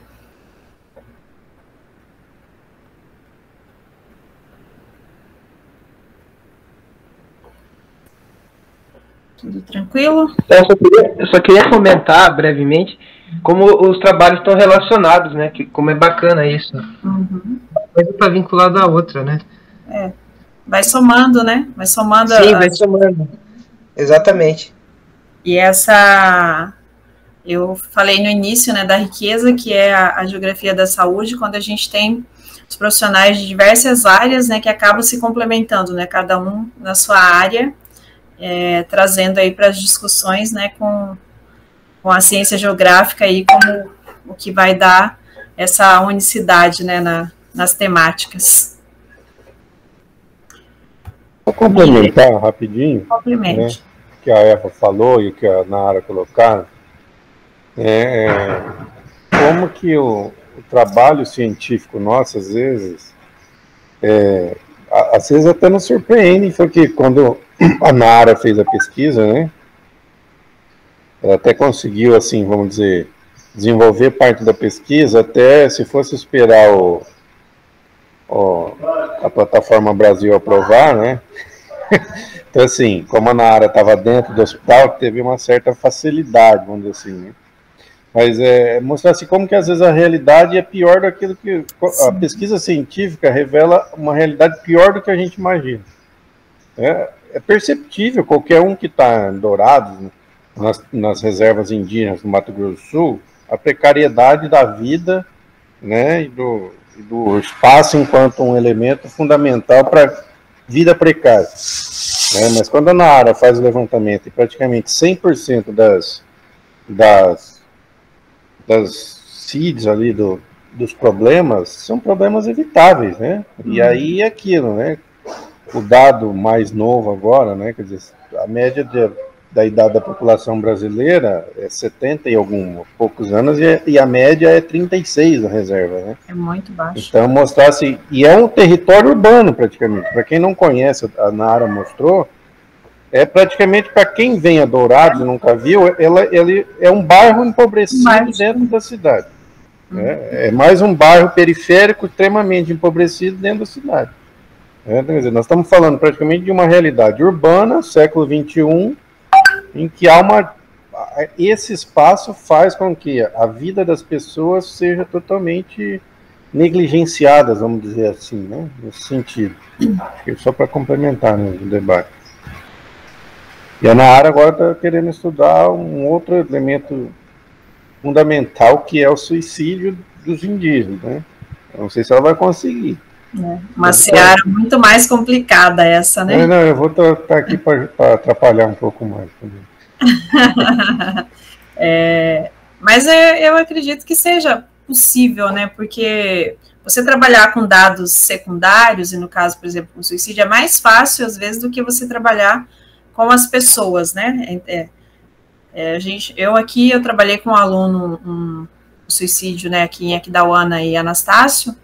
Tudo tranquilo? Eu só queria comentar brevemente como os trabalhos estão relacionados, né? Como é bacana isso. Uhum. Uma coisa está vinculada à outra, né? Vai somando, né? Vai somando. Sim, vai somando. Exatamente. E eu falei no início, né, da riqueza que é a geografia da saúde, quando a gente tem os profissionais de diversas áreas, né, que acabam se complementando, né, cada um na sua área, trazendo aí para as discussões, né, com a ciência geográfica aí como o que vai dar essa unicidade, né, nas temáticas. Vou complementar rapidinho. Complemente. Né, que a Eva falou e o que a Nara colocaram. Como que o trabalho científico nosso, às vezes até nos surpreende, porque quando a Nara fez a pesquisa, né, ela até conseguiu, assim, vamos dizer, desenvolver parte da pesquisa, até se fosse esperar a plataforma Brasil aprovar, né, então, assim, como a Nara estava dentro do hospital, teve uma certa facilidade, vamos dizer assim, né, mas mostrar assim, como que às vezes a realidade é pior daquilo que a pesquisa científica revela, uma realidade pior do que a gente imagina. É perceptível, qualquer um que está em Dourados, nas reservas indígenas do Mato Grosso do Sul, a precariedade da vida, né, e do espaço enquanto um elemento fundamental para vida precária. Né? Mas quando a Nara faz o levantamento e praticamente 100% das seeds ali dos problemas são problemas evitáveis, né? E aí é aquilo, né? O dado mais novo agora, né? Quer dizer, a média da idade da população brasileira é 70 e poucos anos e a média é 36 na reserva, né? É muito baixo. Então mostrar assim, e é um território urbano praticamente. Para quem não conhece, a Nara mostrou, praticamente para quem vem a Dourados e nunca viu, ele é um bairro empobrecido dentro da cidade. É mais um bairro periférico extremamente empobrecido dentro da cidade. Quer dizer, nós estamos falando praticamente de uma realidade urbana, século XXI, em que esse espaço faz com que a vida das pessoas seja totalmente negligenciada, vamos dizer assim, né? Nesse sentido. Só para complementar, né, o debate. E a Nahara agora está querendo estudar um outro elemento fundamental, que é o suicídio dos indígenas, né? Eu não sei se ela vai conseguir. Uma seara muito mais complicada essa, né? Não, eu vou estar aqui para atrapalhar um pouco mais também. Mas eu acredito que seja possível, né? Porque você trabalhar com dados secundários, e no caso, por exemplo, com suicídio, é mais fácil, às vezes, do que você trabalhar com as pessoas, né? Eu trabalhei com um aluno, um suicídio, né, aqui em Aquidauana e Anastácio.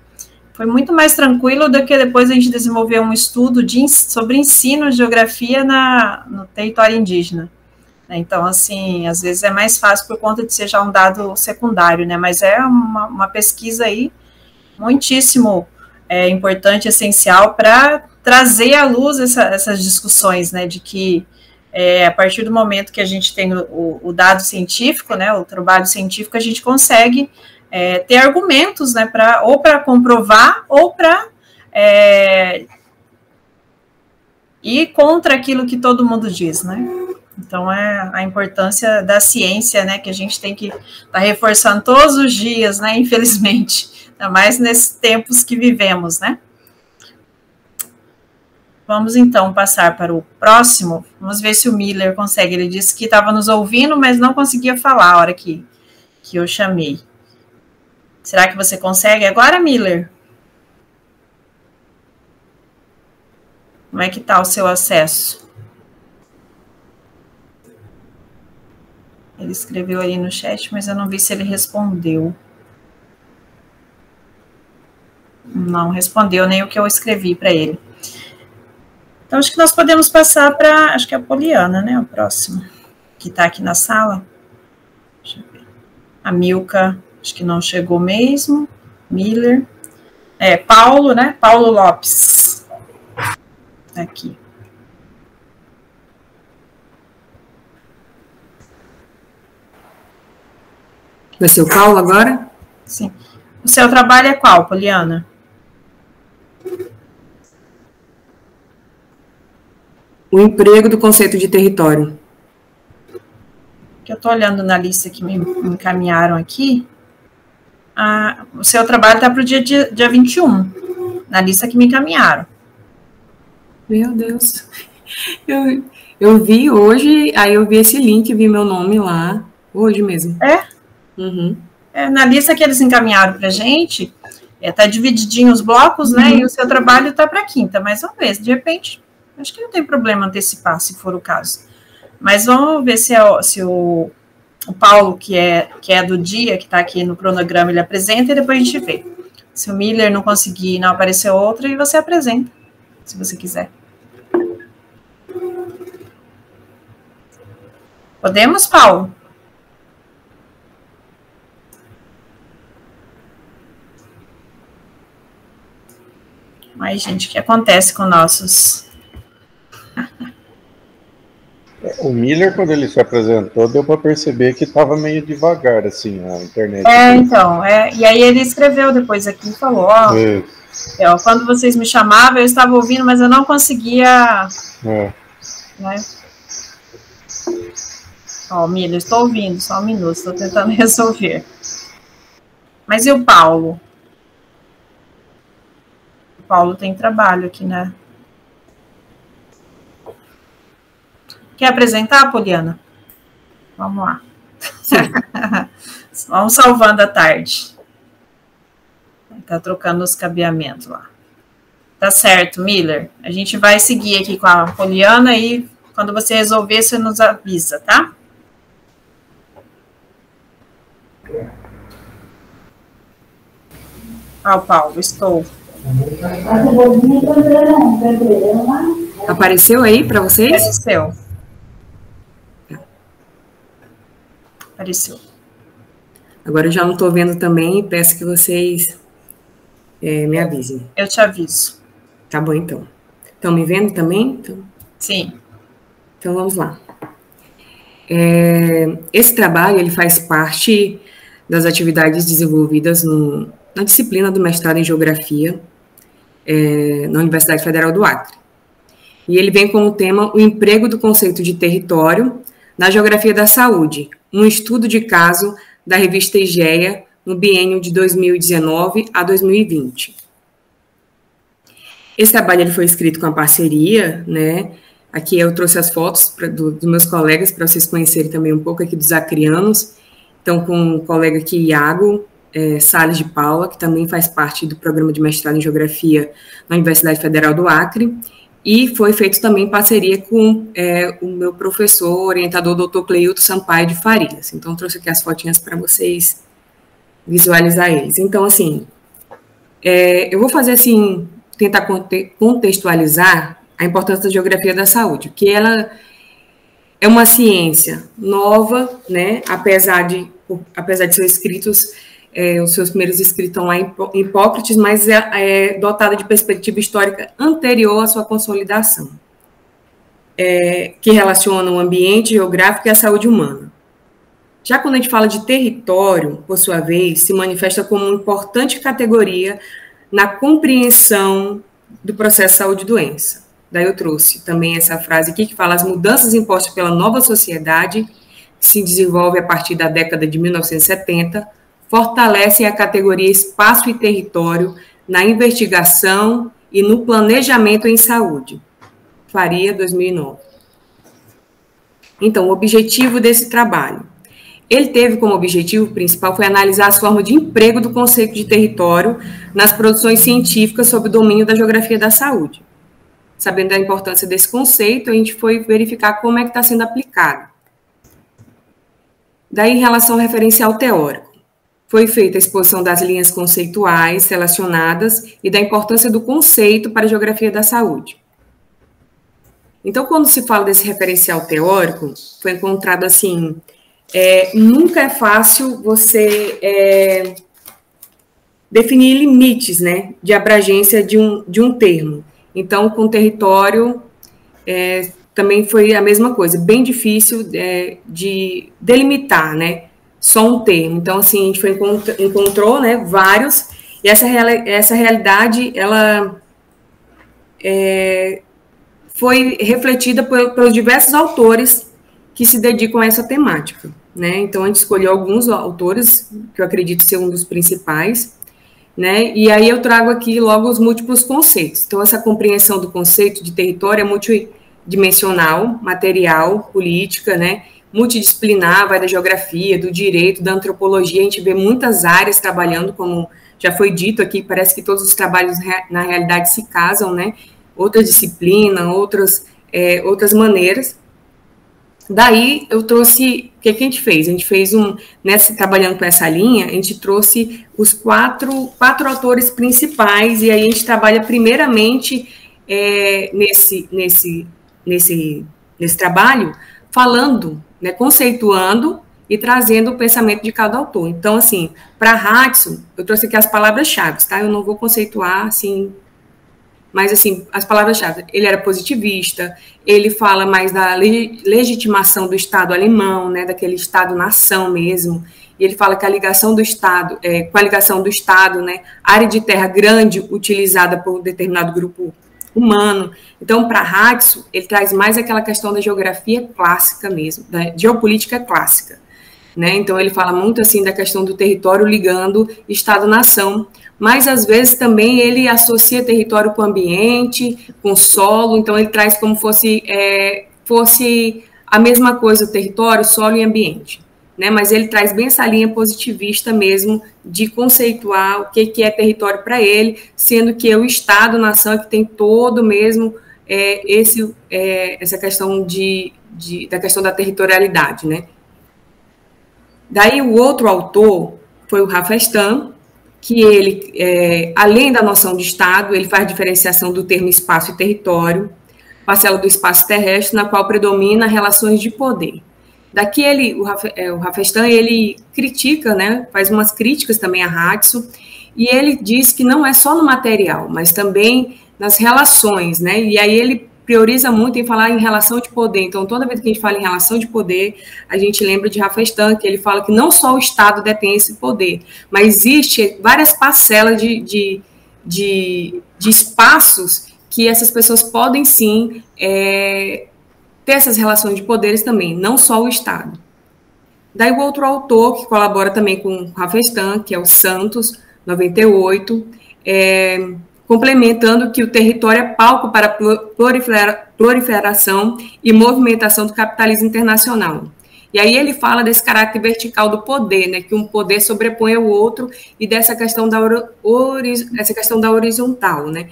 Foi muito mais tranquilo do que depois a gente desenvolver um estudo sobre ensino de geografia no território indígena. Então, assim, às vezes é mais fácil por conta de ser já um dado secundário, né? Mas é uma pesquisa aí muitíssimo importante, essencial, para trazer à luz essas discussões, né? De que a partir do momento que a gente tem o dado científico, né? O trabalho científico, a gente consegue ter argumentos, né? Ou para comprovar, ou para ir contra aquilo que todo mundo diz, né? Então, a importância da ciência, né, que a gente tem que estar reforçando todos os dias, né, infelizmente, ainda mais nesses tempos que vivemos, né. Vamos, então, passar para o próximo. Vamos ver se o Miller consegue. Ele disse que estava nos ouvindo, mas não conseguia falar a hora que eu chamei. Será que você consegue agora, Miller? Como é que está o seu acesso? Ele escreveu aí no chat, mas eu não vi se ele respondeu. Não respondeu nem o que eu escrevi para ele. Então, acho que nós podemos passar para, acho que é a Poliana, né, o próximo, que está aqui na sala. Deixa eu ver. A Milka, acho que não chegou mesmo. Miller. Paulo, né, Paulo Lopes. Tá aqui. Vai ser o Paulo agora? Sim. O seu trabalho é qual, Poliana? O emprego do conceito de território. Que eu estou olhando na lista que me encaminharam aqui. O seu trabalho está para o dia 21, na lista que me encaminharam. Meu Deus. Eu vi hoje, aí eu vi esse link, vi meu nome lá, hoje mesmo. Uhum. Na lista que eles encaminharam para a gente, está divididinho os blocos, né? E o seu trabalho está para quinta, mas vamos ver, de repente, acho que não tem problema antecipar, se for o caso. Mas vamos ver se o Paulo, que é do dia, que está aqui no cronograma, ele apresenta, e depois a gente vê. Se o Miller não conseguir, não aparecer outra, e você apresenta, se você quiser. Podemos, Paulo? Mas, gente, o que acontece com nossos... O Miller, quando ele se apresentou, deu para perceber que estava meio devagar, assim, a internet. Então, e aí ele escreveu depois aqui e falou, quando vocês me chamavam, eu estava ouvindo, mas eu não conseguia... Né? Miller, estou ouvindo, só um minuto, estou tentando resolver. Mas e o Paulo? O Paulo tem trabalho aqui, né? Quer apresentar, Poliana? Vamos lá. Vamos salvando a tarde. Tá trocando os cabeamentos lá. Tá certo, Miller. A gente vai seguir aqui com a Poliana e quando você resolver, você nos avisa, tá? Paulo, estou. Apareceu aí para vocês? Apareceu. Agora eu já não estou vendo também, peço que vocês me avisem. Eu te aviso. Tá bom, então. Estão me vendo também? Então, Sim. Então, vamos lá. Esse trabalho, ele faz parte das atividades desenvolvidas na disciplina do mestrado em Geografia na Universidade Federal do Acre. E ele vem como tema o emprego do conceito de território na geografia da saúde, um estudo de caso da revista IGEA no biênio de 2019 a 2020. Esse trabalho ele foi escrito com a parceria, né? Aqui eu trouxe as fotos dos meus colegas para vocês conhecerem também um pouco aqui dos acrianos. Então, com o colega aqui, Iago Salles de Paula, que também faz parte do programa de mestrado em Geografia na Universidade Federal do Acre, e foi feito também em parceria com o meu professor, orientador, Dr. Cleilton Sampaio de Farias. Então, eu trouxe aqui as fotinhas para vocês visualizar eles. Então, assim, eu vou fazer, assim, tentar contextualizar a importância da geografia da saúde, que ela é uma ciência nova, né, apesar de seus escritos, os seus primeiros escritos estão lá em Hipócrates, mas é dotada de perspectiva histórica anterior à sua consolidação, que relaciona o ambiente geográfico e a saúde humana. Já quando a gente fala de território, por sua vez, se manifesta como uma importante categoria na compreensão do processo saúde-doença. Daí eu trouxe também essa frase aqui, que fala: as mudanças impostas pela nova sociedade, que se desenvolve a partir da década de 1970, fortalecem a categoria espaço e território na investigação e no planejamento em saúde. Faria, 2009. Então, o objetivo desse trabalho. Ele teve como objetivo principal foi analisar as formas de emprego do conceito de território nas produções científicas sob o domínio da geografia da saúde. Sabendo da importância desse conceito, a gente foi verificar como é que está sendo aplicado. Daí, em relação ao referencial teórico, foi feita a exposição das linhas conceituais relacionadas e da importância do conceito para a geografia da saúde. Então, quando se fala desse referencial teórico, foi encontrado assim, nunca é fácil você definir limites, né, de abrangência de um termo. Então, com território, também foi a mesma coisa, bem difícil de delimitar, né, só um termo. Então, assim, a gente encontrou, né, vários, e essa realidade, ela foi refletida pelos diversos autores que se dedicam a essa temática, né. Então, a gente escolheu alguns autores, que eu acredito ser um dos principais, né? E aí eu trago aqui logo os múltiplos conceitos. Então, essa compreensão do conceito de território é multidimensional, material, política, né? Multidisciplinar, vai da geografia, do direito, da antropologia. A gente vê muitas áreas trabalhando, como já foi dito aqui, parece que todos os trabalhos na realidade se casam, né? Outra disciplina, outras maneiras. Daí, eu trouxe, o que a gente fez? A gente fez trabalhando com essa linha, a gente trouxe os quatro autores principais, e aí a gente trabalha primeiramente nesse trabalho, falando, né, conceituando e trazendo o pensamento de cada autor. Então, assim, para Hudson, eu trouxe aqui as palavras-chave, tá? Eu não vou conceituar, assim, mas, assim, as palavras-chave, ele era positivista, ele fala mais da legitimação do Estado alemão, né, daquele Estado-nação mesmo, e ele fala que a ligação do Estado, com a ligação do Estado, né, área de terra grande utilizada por um determinado grupo humano. Então, para Hudson, ele traz mais aquela questão da geografia clássica mesmo, da geopolítica clássica, né? Então, ele fala muito, assim, da questão do território ligando Estado-nação, mas, às vezes, também ele associa território com ambiente, com solo, então ele traz como fosse a mesma coisa, o território, solo e ambiente, né? Mas ele traz bem essa linha positivista mesmo, de conceituar o que é território para ele, sendo que o Estado-nação é que tem todo mesmo essa questão da questão da territorialidade, né? Daí, o outro autor foi o Rafestan, que ele, além da noção de Estado, ele faz diferenciação do termo espaço e território, parcela do espaço terrestre, na qual predomina relações de poder. Daqui o Rafestan, ele critica, né, faz umas críticas também a Hudson, e ele diz que não é só no material, mas também nas relações, né? E aí ele prioriza muito em falar em relação de poder. Então, toda vez que a gente fala em relação de poder, a gente lembra de Hafestad, que ele fala que não só o Estado detém esse poder, mas existe várias parcelas de espaços que essas pessoas podem, sim, ter essas relações de poderes também, não só o Estado. Daí o outro autor que colabora também com Hafestad, que é o Santos, 98, complementando que o território é palco para proliferação e movimentação do capitalismo internacional. E aí ele fala desse caráter vertical do poder, né, que um poder sobrepõe ao outro, e dessa questão da horizontal, né,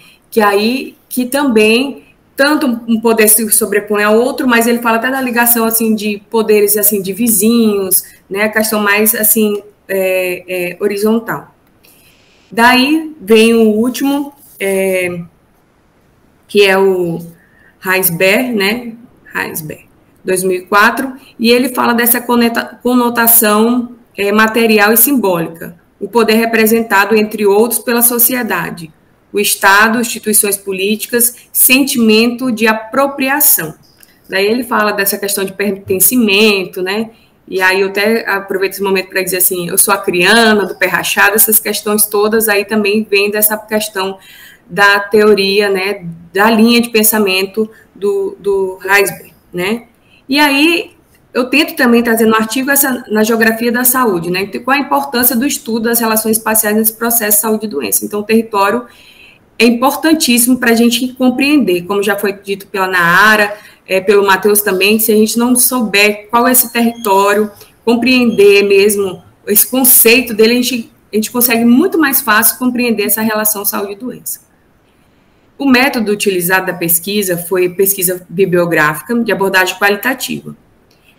que também tanto um poder se sobrepõe ao outro, mas ele fala até da ligação assim de poderes assim de vizinhos, né, a questão mais assim horizontal. Daí vem o último, que é o Heisberg, né? Heisberg, 2004, e ele fala dessa conotação material e simbólica, o poder representado, entre outros, pela sociedade, o Estado, instituições políticas, sentimento de apropriação. Daí ele fala dessa questão de pertencimento, né? E aí eu até aproveito esse momento para dizer assim, eu sou acriana, do pé rachado, essas questões todas aí também vêm dessa questão da teoria, né, da linha de pensamento do Heisberg, né? E aí eu tento também trazer no artigo na geografia da saúde, né, qual a importância do estudo das relações espaciais nesse processo de saúde e doença. Então o território é importantíssimo para a gente compreender, como já foi dito pela Nahara, pelo Matheus também, se a gente não souber qual é esse território, compreender mesmo esse conceito dele, a gente consegue muito mais fácil compreender essa relação saúde e doença. O método utilizado da pesquisa foi pesquisa bibliográfica de abordagem qualitativa.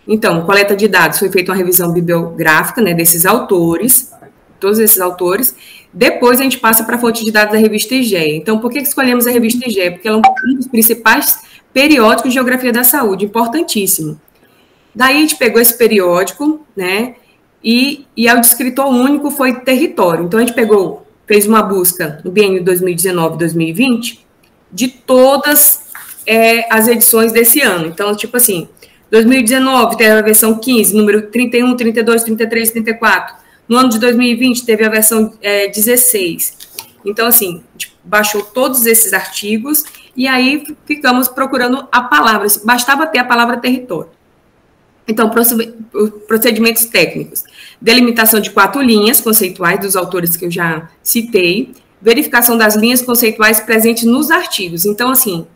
Então, coleta de dados, foi feita uma revisão bibliográfica, né, desses autores, todos esses autores. Depois a gente passa para a fonte de dados da revista IGEA. Então, por que escolhemos a revista IGEA? Porque ela é um dos principais periódicos de geografia da saúde, importantíssimo. Daí a gente pegou esse periódico, né, e o descritor único foi território. Então a gente fez uma busca no biênio 2019-2020 de todas as edições desse ano. Então, tipo assim, 2019 teve a versão 15, número 31, 32, 33, 34. No ano de 2020 teve a versão 16. Então, assim, a gente baixou todos esses artigos e aí ficamos procurando a palavra, bastava ter a palavra território. Então, procedimentos técnicos. Delimitação de 4 linhas conceituais dos autores que eu já citei, verificação das linhas conceituais presentes nos artigos. Então, assim,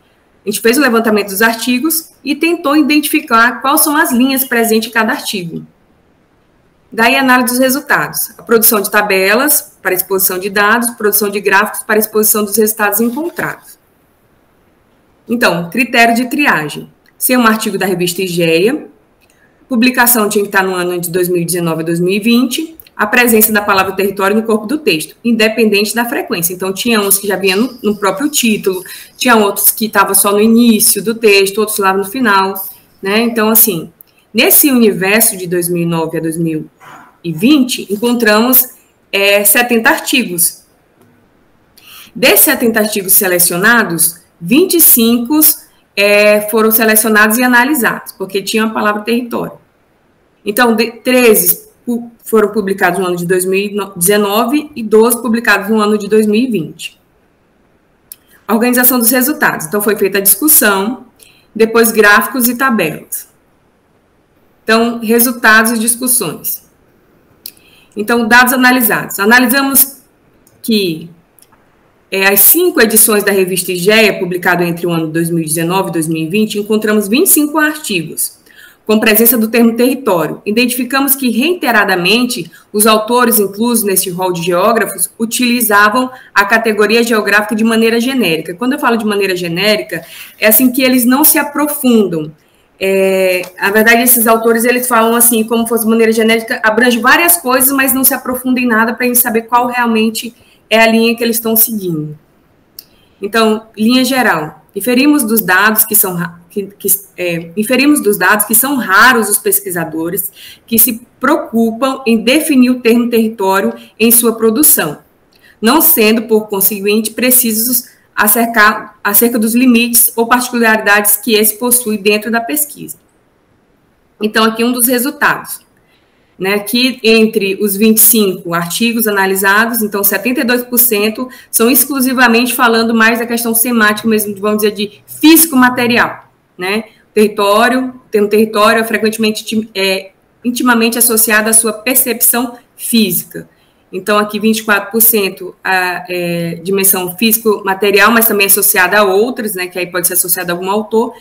a gente fez o levantamento dos artigos e tentou identificar quais são as linhas presentes em cada artigo. Daí, análise dos resultados. A produção de tabelas para exposição de dados, produção de gráficos para exposição dos resultados encontrados. Então, critério de triagem. Ser um artigo da revista IGEA, publicação tinha que estar no ano de 2019 a 2020, a presença da palavra território no corpo do texto, independente da frequência. Então, tinha uns que já vinham no próprio título, tinha outros que estavam só no início do texto, outros lá no final, né? Então, assim, nesse universo de 2009 a 2020, encontramos 70 artigos. Desses 70 artigos selecionados, 25 foram selecionados e analisados, porque tinham a palavra território. Então, 13 foram publicados no ano de 2019 e 12 publicados no ano de 2020. A organização dos resultados. Então, foi feita a discussão, depois gráficos e tabelas. Então, resultados e discussões. Então, dados analisados. Analisamos que as 5 edições da revista IGEA, publicado entre o ano 2019 e 2020, encontramos 25 artigos, com presença do termo território. Identificamos que, reiteradamente, os autores inclusos neste rol de geógrafos utilizavam a categoria geográfica de maneira genérica. Quando eu falo de maneira genérica, é assim que eles não se aprofundam. Na verdade, esses autores, eles falam assim, como fosse de maneira genérica, abrange várias coisas, mas não se aprofundam em nada para a gente saber qual realmente é a linha que eles estão seguindo. Então, linha geral. Inferimos dos dados que são raros os pesquisadores que se preocupam em definir o termo território em sua produção, não sendo, por conseguinte, precisos acerca dos limites ou particularidades que esse possui dentro da pesquisa. Então, aqui um dos resultados, né, que entre os 25 artigos analisados, então 72% são exclusivamente falando mais da questão semática mesmo, vamos dizer, de físico-material, né? O termo território é frequentemente intimamente associado à sua percepção física. Então, aqui 24% a dimensão físico-material, mas também associada a outras, né, que aí pode ser associada a algum autor,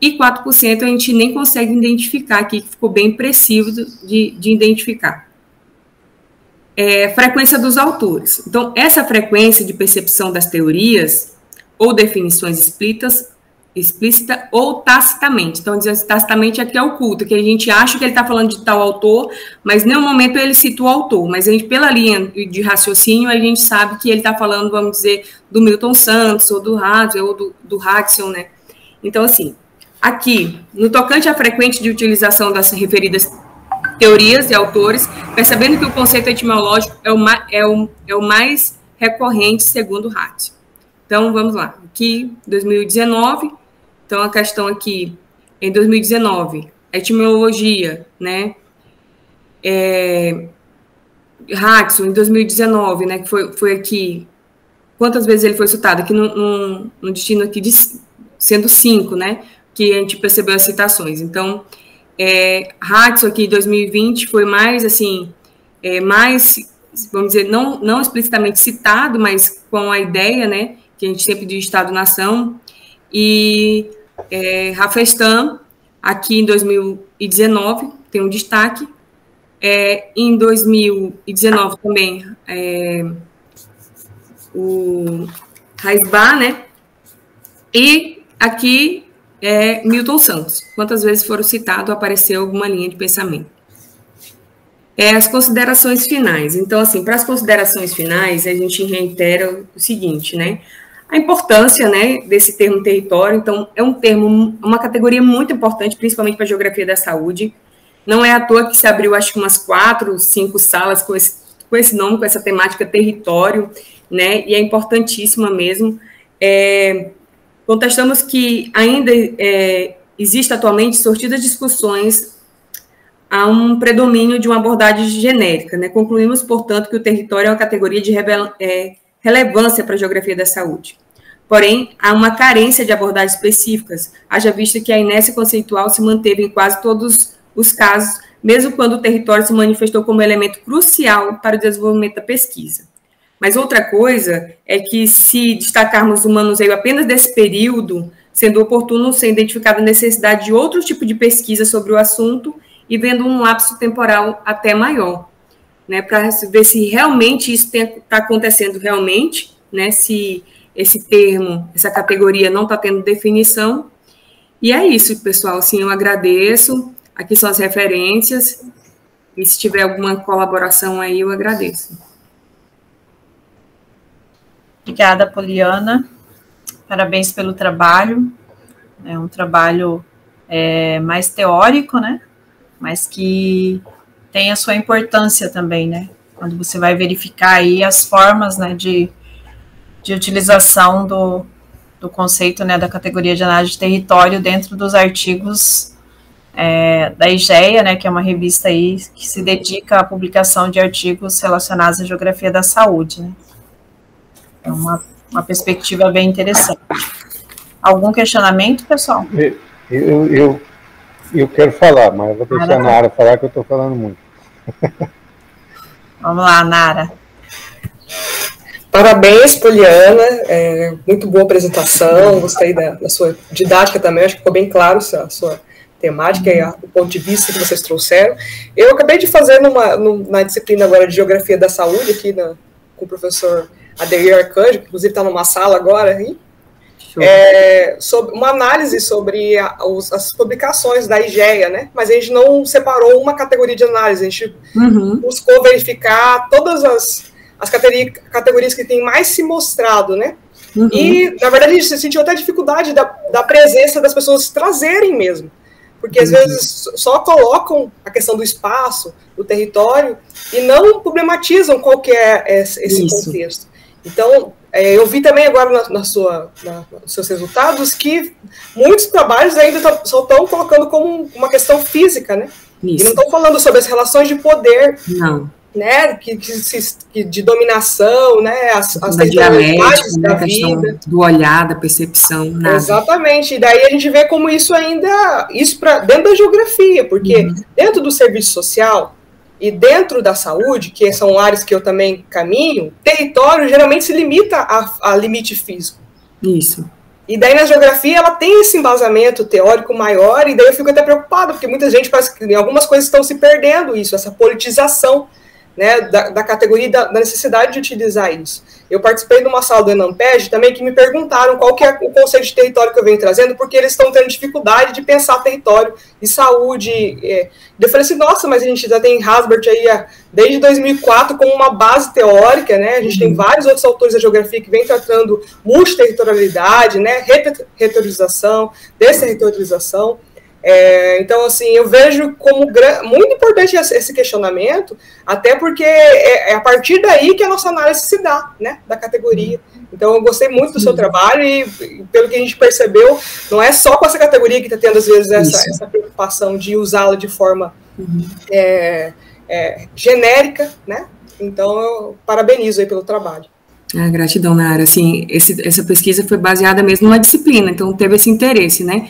e 4% a gente nem consegue identificar aqui, que ficou bem preciso de identificar. Frequência dos autores. Então, essa frequência de percepção das teorias ou definições explícita ou tacitamente. Então, dizendo tacitamente aqui é oculto, que a gente acha que ele está falando de tal autor, mas em nenhum momento ele cita o autor, mas a gente, pela linha de raciocínio, a gente sabe que ele está falando, vamos dizer, do Milton Santos, ou do Hadley, ou do Huxley, né? Então, assim, aqui, no tocante à frequência de utilização das referidas teorias e autores, percebendo que o conceito etimológico é o mais recorrente, segundo Hadley. Então, vamos lá. Aqui, 2019, então a questão aqui, em 2019, etimologia, né? Huxley, em 2019, né, que foi aqui, quantas vezes ele foi citado? Aqui no destino aqui, sendo 5, né? Que a gente percebeu as citações. Então, Huxley aqui em 2020 foi mais, assim, mais, vamos dizer, não explicitamente citado, mas com a ideia, né, que a gente sempre diz Estado-nação, e Rafestan, aqui em 2019, tem um destaque, em 2019 também, o Raisbach, né, e aqui Milton Santos. Quantas vezes foram citados, apareceu alguma linha de pensamento. As considerações finais. Então, assim, para as considerações finais, a gente reitera o seguinte, né, a importância, né, desse termo território. Então, é um termo, uma categoria muito importante, principalmente para a geografia da saúde. Não é à toa que se abriu, acho que umas 4, 5 salas com esse nome, com essa temática território, né, e é importantíssima mesmo. Contestamos que ainda existe atualmente sortidas discussões a um predomínio de uma abordagem genérica, né. Concluímos, portanto, que o território é uma categoria de relevância para a geografia da saúde. Porém, há uma carência de abordagens específicas, haja vista que a inércia conceitual se manteve em quase todos os casos, mesmo quando o território se manifestou como elemento crucial para o desenvolvimento da pesquisa. Mas outra coisa é que, se destacarmos o manuseio apenas desse período, sendo oportuno ser identificada a necessidade de outro tipo de pesquisa sobre o assunto e vendo um lapso temporal até maior, né, para ver se realmente isso está acontecendo realmente, né, se esse termo, essa categoria não está tendo definição. E é isso, pessoal. Assim, eu agradeço. Aqui são as referências. E se tiver alguma colaboração aí, eu agradeço. Obrigada, Poliana. Parabéns pelo trabalho. É um trabalho mais teórico, né, mas que tem a sua importância também, né, quando você vai verificar aí as formas, né, de utilização do conceito, né, da categoria de análise de território dentro dos artigos da IGEA, né, que é uma revista aí que se dedica à publicação de artigos relacionados à geografia da saúde, né. É uma perspectiva bem interessante. Algum questionamento, pessoal? Eu quero falar, mas eu vou deixar a Nara falar, que eu estou falando muito. Vamos lá, Nara. Parabéns, Poliana, muito boa apresentação, gostei da sua didática também, acho que ficou bem claro a sua temática e o ponto de vista que vocês trouxeram. Eu acabei de fazer na disciplina agora de Geografia da Saúde, aqui com o professor Adeir Arcanjo, que inclusive está numa sala agora, aí, sobre uma análise sobre as publicações da IGEA, né? Mas a gente não separou uma categoria de análise, a gente buscou verificar todas as categorias que têm mais se mostrado, né? E, na verdade, a gente sentiu até dificuldade da presença das pessoas trazerem mesmo, porque às vezes só colocam a questão do espaço, do território, e não problematizam qual que é esse contexto. Então, Eu vi também agora nos seus resultados que muitos trabalhos ainda só estão colocando como uma questão física, né? Isso. E não estão falando sobre as relações de poder. Não. Né, de dominação, né, as dialética, da vida, do olhar, da percepção, nada. Exatamente, e daí a gente vê como isso ainda, dentro da geografia, porque dentro do serviço social e dentro da saúde, que são áreas que eu também caminho, território geralmente se limita a limite físico. Isso. E daí na geografia ela tem esse embasamento teórico maior, e daí eu fico até preocupada, porque muita gente parece que em algumas coisas estão se perdendo isso, essa politização, né, da categoria da necessidade de utilizar isso. Eu participei de uma sala do ENAMPED também que me perguntaram qual que é o conceito de território que eu venho trazendo, porque eles estão tendo dificuldade de pensar território e saúde. Eu falei assim, nossa, mas a gente já tem Hasbert aí desde 2004 como uma base teórica, né? A gente tem vários outros autores da geografia que vêm tratando multiterritorialidade, né, reterritorialização, desterritorialização. Então, assim, eu vejo como muito importante esse questionamento, até porque é a partir daí que a nossa análise se dá, né, da categoria. Então, eu gostei muito do seu trabalho e, pelo que a gente percebeu, não é só com essa categoria que está tendo, às vezes, essa preocupação de usá-la de forma genérica, né? Então, eu parabenizo aí pelo trabalho. Gratidão, Nara. Assim, essa pesquisa foi baseada mesmo numa disciplina, então teve esse interesse, né?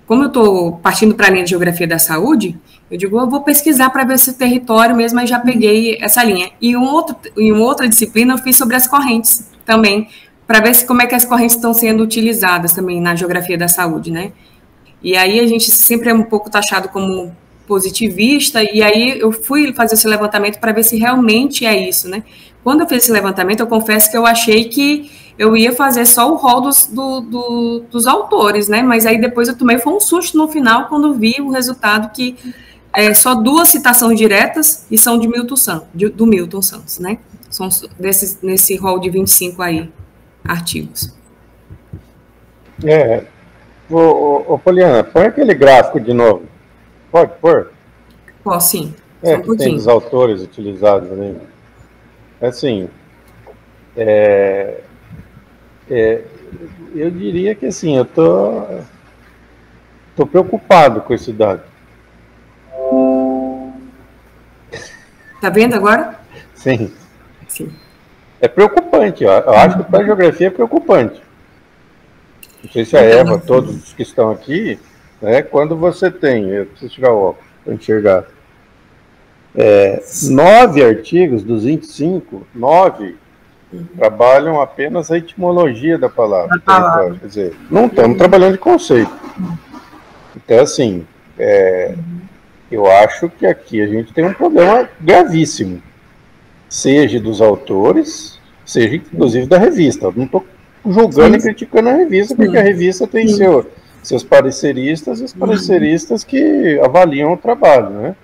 Como eu estou partindo para a linha de geografia da saúde, eu digo, eu vou pesquisar para ver esse território mesmo, aí já peguei essa linha. E em outra disciplina eu fiz sobre as correntes também, para ver como é que as correntes estão sendo utilizadas também na geografia da saúde, né? E aí a gente sempre é um pouco taxado como positivista, e aí eu fui fazer esse levantamento para ver se realmente é isso, né? Quando eu fiz esse levantamento, eu confesso que eu achei que eu ia fazer só o rol dos autores, né? Mas aí depois eu tomei, foi um susto no final, quando vi o resultado que só 2 citações diretas e são de do Milton Santos, né? São nesse rol de 25 aí, artigos. Poliana, põe aquele gráfico de novo. Pode pôr? Posso, sim. Que tem os autores utilizados, né? Assim, eu diria que assim, eu tô preocupado com esse dado. Tá vendo agora? Sim. É preocupante, ó. Eu acho que para a geografia é preocupante. Não sei se a Eva, todos os que estão aqui, né, quando você tem, eu preciso tirar o óculos para enxergar, 9 artigos dos 25, 9 trabalham apenas a etimologia da palavra. Quer dizer, não estamos trabalhando de conceito. Então, assim, eu acho que aqui a gente tem um problema gravíssimo, seja dos autores, seja inclusive da revista. Eu não estou julgando e criticando a revista, porque a revista tem seus pareceristas e os pareceristas que avaliam o trabalho, né?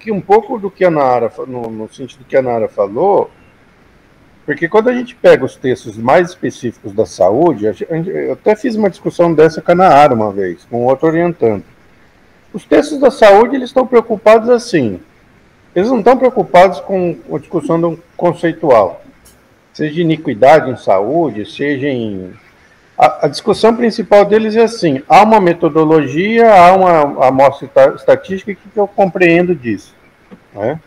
Um pouco do que a Nara, no sentido que a Nara falou, porque quando a gente pega os textos mais específicos da saúde, eu até fiz uma discussão dessa com a Nara uma vez, com outro orientando. Os textos da saúde, eles estão preocupados assim, eles não estão preocupados com a discussão conceitual, seja de iniquidade em saúde, seja em... A discussão principal deles é assim, há uma metodologia, há uma amostra estatística, que eu compreendo disso, né?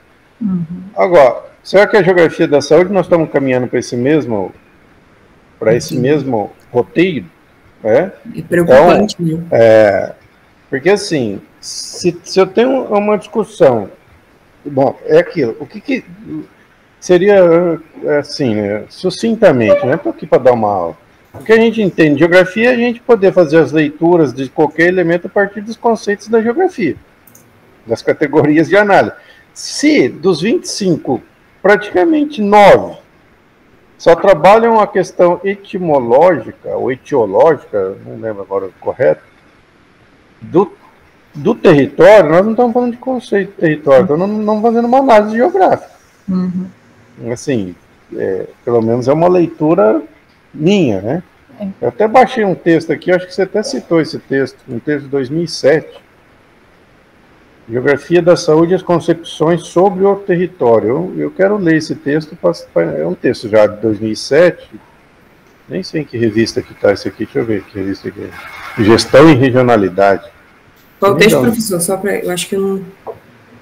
Agora, será que a geografia da saúde nós estamos caminhando para esse mesmo roteiro? É preocupante, então, porque assim, se eu tenho uma discussão, bom, é aquilo, o que seria assim, né, sucintamente, não estou aqui para dar uma aula. O que a gente entende de geografia é a gente poder fazer as leituras de qualquer elemento a partir dos conceitos da geografia, das categorias de análise. Se dos 25, praticamente 9 só trabalham a questão etimológica ou etiológica, não lembro agora o correto, do território, nós não estamos falando de conceito de território, então não estamos fazendo uma análise geográfica. Assim, pelo menos é uma leitura minha, né? Eu até baixei um texto aqui, acho que você até citou esse texto, um texto de 2007, Geografia da Saúde e as concepções sobre o território. Eu quero ler esse texto, é um texto já de 2007, nem sei em que revista que está esse aqui, deixa eu ver que revista aqui é. Gestão e Regionalidade. Qual o texto, professor? Só para, eu acho que eu não...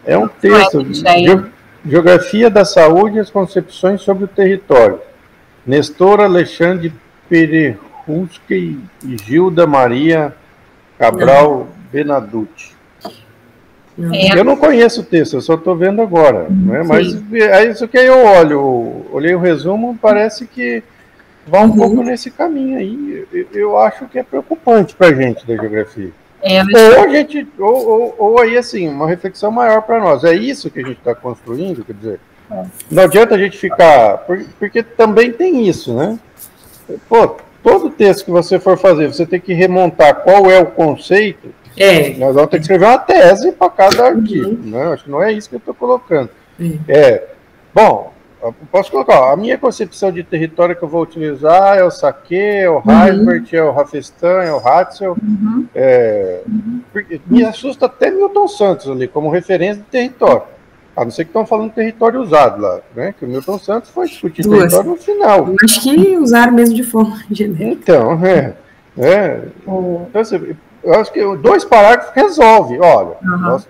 É um texto, Geografia da Saúde e as concepções sobre o território. Nestor Alexandre Pererusque e Gilda Maria Cabral Benadutti. Eu não conheço o texto, eu só estou vendo agora, né? Mas é isso que eu olhei o resumo, parece que vai um pouco nesse caminho aí. Eu acho que é preocupante para a gente da geografia. Ou aí, assim, uma reflexão maior para nós. É isso que a gente está construindo, quer dizer, não adianta a gente ficar, porque também tem isso, né? Pô, todo texto que você for fazer, você tem que remontar qual é o conceito. Nós vamos ter que escrever uma tese para cada artigo, né? Acho que não é isso que eu estou colocando. Bom, eu posso colocar, a minha concepção de território que eu vou utilizar é o Saque, é o Heibert, é o Rafestan, é o Hatzel. Me assusta até Milton Santos ali, como referência de território. A não ser que estão falando de território usado lá, né? Que o Milton Santos foi discutir território no final. Eu acho que usaram mesmo de forma genérica. Então, então, assim, eu acho que 2 parágrafos resolve. Olha,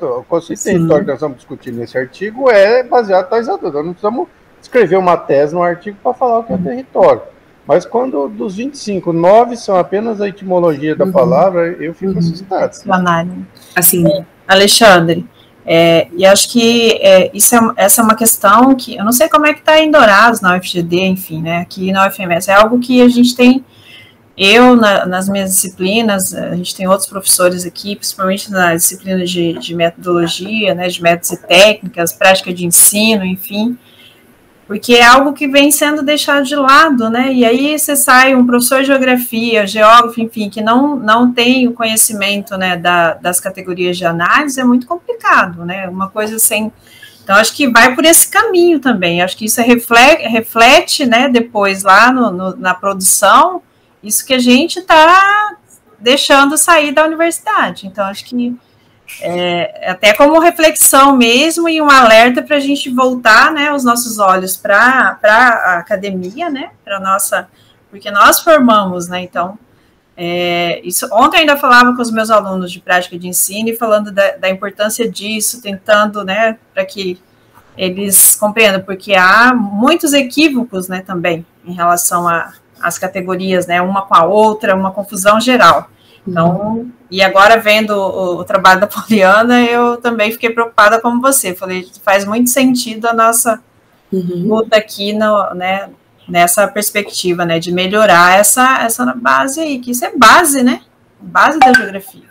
o conceito de território que nós vamos discutir nesse artigo é baseado em tais autores. Nós não precisamos escrever uma tese no artigo para falar o que é território. Mas quando dos 25, 9 são apenas a etimologia da palavra, eu fico assustado. Assim, Alexandre, e acho que essa é uma questão que, eu não sei como é que está em Dourados, na UFGD, enfim, né, aqui na UFMS, é algo que a gente tem, nas minhas disciplinas, a gente tem outros professores aqui, principalmente na disciplina de metodologia, né, de métodos e técnicas, prática de ensino, enfim, porque é algo que vem sendo deixado de lado, né, e aí você sai um professor de geografia, geógrafo, enfim, que não tem o conhecimento, né, das categorias de análise, é muito complicado, né, uma coisa sem... Então, acho que vai por esse caminho também, acho que isso reflete, né, depois lá na produção, isso que a gente está deixando sair da universidade, então, acho que até como reflexão mesmo e um alerta para a gente voltar, né, os nossos olhos para a academia, né, porque nós formamos, né, então, isso, ontem eu ainda falava com os meus alunos de prática de ensino e falando da importância disso, tentando, né, para que eles compreendam, porque há muitos equívocos, né, também, em relação às categorias, né, uma com a outra, uma confusão geral. Então, e agora vendo o trabalho da Poliana, eu também fiquei preocupada como você. Falei, faz muito sentido a nossa luta aqui, né, nessa perspectiva, né, de melhorar essa base aí, que isso é base, né, base da geografia.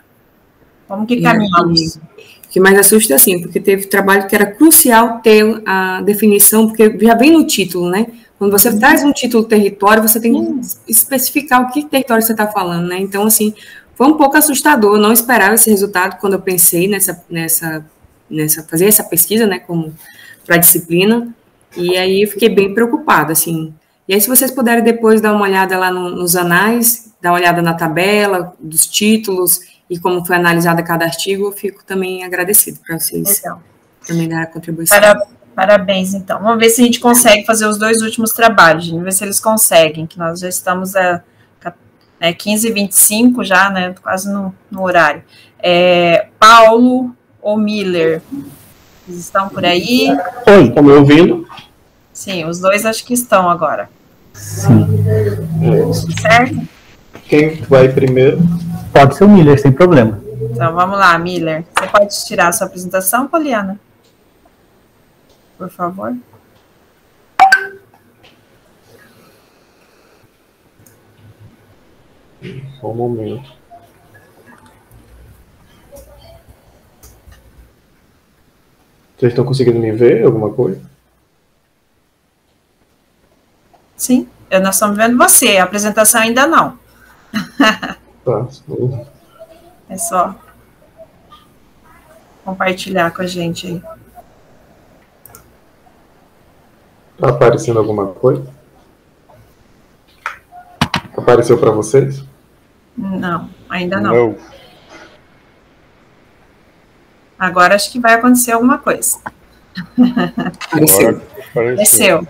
Como que caminhamos? O que mais assusta, assim, porque teve trabalho que era crucial ter a definição, porque já vem no título, né? Quando você traz um título território, você tem que especificar o que território você está falando, né? Então, assim, foi um pouco assustador, eu não esperava esse resultado quando eu pensei fazer essa pesquisa, né, como para a disciplina, e aí eu fiquei bem preocupada, assim. E aí, se vocês puderem depois dar uma olhada lá nos anais, dar uma olhada na tabela, dos títulos, e como foi analisada cada artigo, eu fico também agradecido para vocês também dar a contribuição. Parabéns, então. Vamos ver se a gente consegue fazer os 2 últimos trabalhos, vamos ver se eles conseguem, que nós já estamos 15h25 já, né, quase no horário. Paulo ou Miller, eles estão por aí? Oi, estão me ouvindo? Sim, os 2 acho que estão agora. Sim. Certo? Quem vai primeiro? Pode ser o Miller, sem problema. Então, vamos lá, Miller. Você pode tirar a sua apresentação, Poliana? Por favor. Só um momento. Vocês estão conseguindo me ver? Alguma coisa? Sim, nós estamos vendo você. A apresentação ainda não. Tá. É só compartilhar com a gente aí. Tá aparecendo alguma coisa? Apareceu para vocês? Não, ainda não. Agora acho que vai acontecer alguma coisa. Apareceu.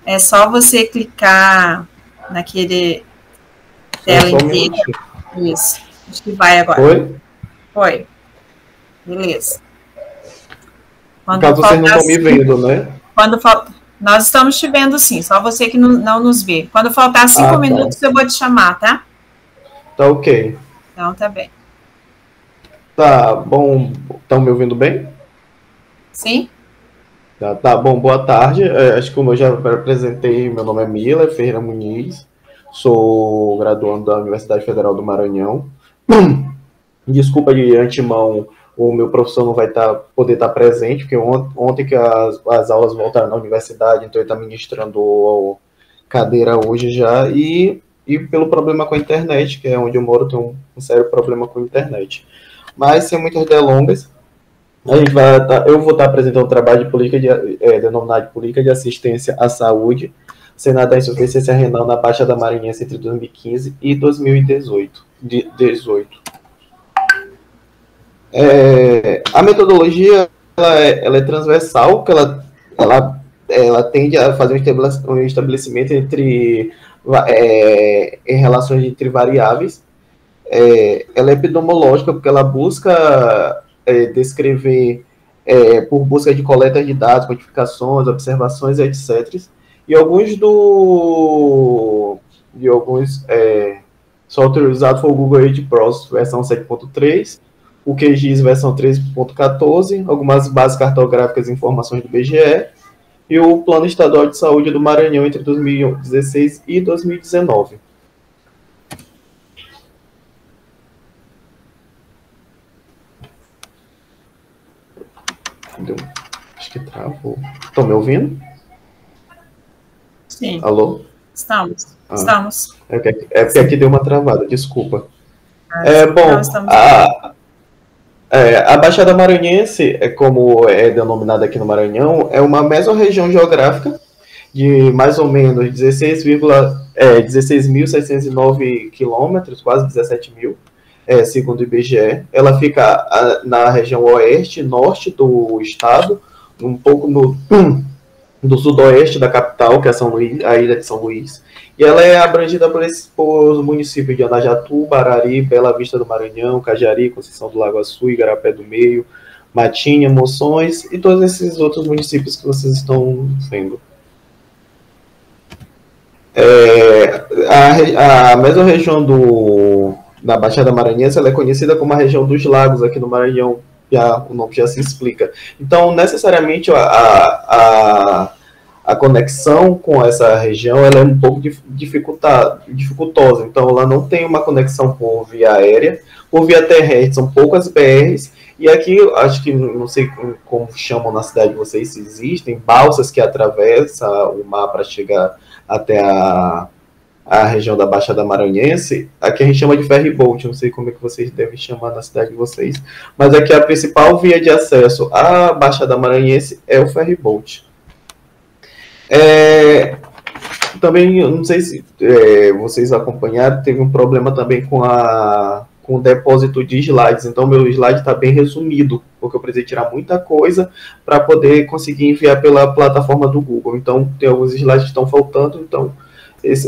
É só você clicar naquele tela inteira. Isso. Acho que vai agora. Foi. Beleza. Caso vocês não estão me vendo, né? Nós estamos te vendo sim, só você que não nos vê. Quando faltar 5 minutos, eu vou te chamar, tá? Tá ok. Então, tá bem. Tá bom. Estão me ouvindo bem? Sim. Tá bom, boa tarde. Acho que como eu já apresentei, meu nome é Miller Ferreira Muniz, sou graduando da Universidade Federal do Maranhão. Desculpa de antemão, o meu professor não vai poder estar presente, porque ontem que as aulas voltaram na universidade, então ele está ministrando cadeira hoje já, e pelo problema com a internet, que é onde eu moro, tem um sério problema com a internet. Mas, sem muitas delongas, eu vou estar apresentando um trabalho de política denominado de Política de Assistência à Saúde, Senado da Insuficiência Renal na Baixada Maranhense entre 2015 e 2018. A metodologia ela é transversal, que ela tende a fazer um estabelecimento em relações entre variáveis. Ela é epidemiológica, porque ela busca descrever, por busca de coleta de dados, modificações, observações, etc. E alguns software usado foi o Google Age Pros versão 7.3, o QGIS versão 3.14, algumas bases cartográficas e informações do BGE, e o Plano Estadual de Saúde do Maranhão entre 2016 e 2019. Acho que travou. Estão me ouvindo? Sim. Alô? Estamos. É porque aqui deu uma travada, desculpa. A Baixada Maranhense, como é denominada aqui no Maranhão, é uma mesorregião geográfica de mais ou menos 16.709 quilômetros, quase 17 mil, segundo o IBGE. Ela fica na região oeste, norte do estado, um pouco do sudoeste da capital, que é a ilha de São Luís, e ela é abrangida por municípios de Anajatu, Barari, Bela Vista do Maranhão, Cajari, Conceição do Lago Açu, Igarapé do Meio, Matinha, Moções e todos esses outros municípios que vocês estão vendo. A mesorregião da Baixada Maranhense ela é conhecida como a região dos lagos aqui no Maranhão, o nome já se explica. Então, necessariamente, a conexão com essa região ela é um pouco dificultosa. Então, ela não tem uma conexão por via aérea. Por via terrestre, são poucas BRs. E aqui, acho que, não sei como chamam na cidade de vocês, se existem balsas que atravessam o mar para chegar até a região da Baixada Maranhense. Aqui a gente chama de ferryboat, não sei como é que vocês devem chamar na cidade de vocês, mas aqui a principal via de acesso à Baixada Maranhense é o ferryboat. Também, eu não sei se vocês acompanharam, teve um problema também com o depósito de slides, então meu slide está bem resumido, porque eu precisei tirar muita coisa para poder conseguir enviar pela plataforma do Google, então tem alguns slides que estão faltando, então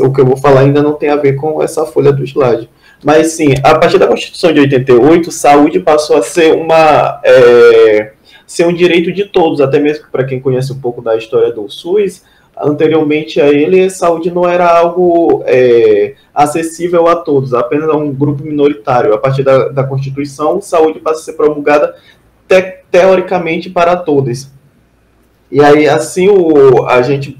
o que eu vou falar ainda não tem a ver com essa folha do slide. Mas sim, a partir da Constituição de 88, saúde passou a ser ser um direito de todos, até mesmo para quem conhece um pouco da história do SUS. Anteriormente a ele, saúde não era algo acessível a todos, apenas a um grupo minoritário. A partir da Constituição, saúde passa a ser promulgada teoricamente para todos. E aí, assim, a gente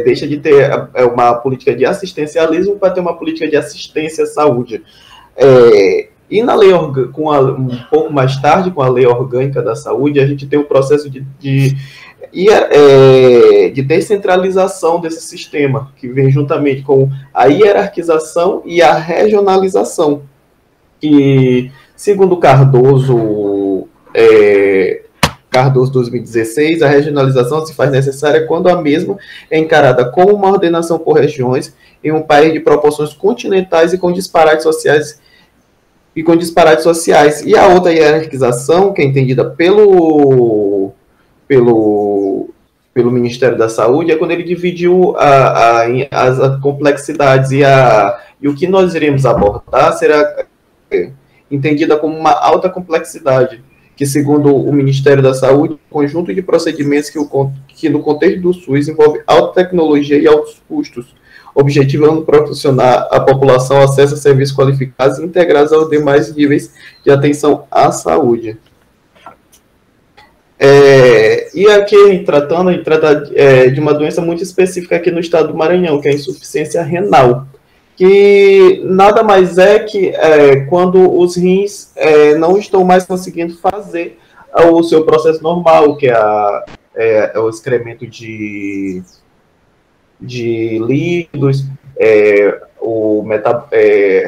deixa de ter uma política de assistencialismo para ter uma política de assistência à saúde. E na lei um pouco mais tarde, com a Lei Orgânica da Saúde, a gente tem um processo de descentralização desse sistema, que vem juntamente com a hierarquização e a regionalização. E, segundo Cardoso 2016, a regionalização se faz necessária quando a mesma é encarada como uma ordenação por regiões em um país de proporções continentais e com disparates sociais e com disparates sociais. E a outra hierarquização, que é entendida pelo Ministério da Saúde, é quando ele dividiu as complexidades e o que nós iremos abordar será entendida como uma alta complexidade, que, segundo o Ministério da Saúde, um conjunto de procedimentos que no contexto do SUS envolve alta tecnologia e altos custos, objetivando proporcionar à população acesso a serviços qualificados e integrados aos demais níveis de atenção à saúde. E aqui a gente trata de uma doença muito específica aqui no estado do Maranhão, que é a insuficiência renal, que nada mais é que quando os rins não estão mais conseguindo fazer o seu processo normal, que é o excremento de líquidos,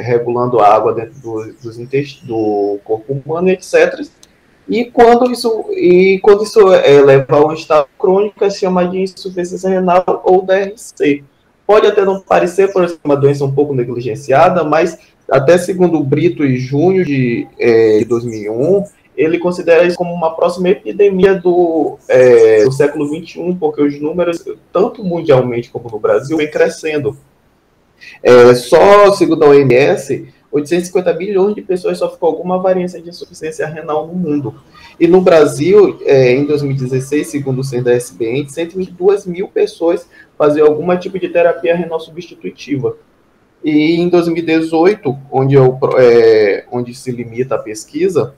regulando a água dentro do corpo humano, etc. E quando isso leva a um estado crônico, se chama de insuficiência renal ou DRC. Pode até não parecer, por exemplo, uma doença um pouco negligenciada, mas até segundo o Brito e Júnior de 2001, ele considera isso como uma próxima epidemia do século XXI, porque os números, tanto mundialmente como no Brasil, vem crescendo. Só, segundo a OMS, 850 bilhões de pessoas sofrem com alguma variância de insuficiência renal no mundo. E no Brasil, em 2016, segundo o censo da SBN, 122 mil pessoas faziam algum tipo de terapia renal substitutiva. E em 2018, onde se limita a pesquisa,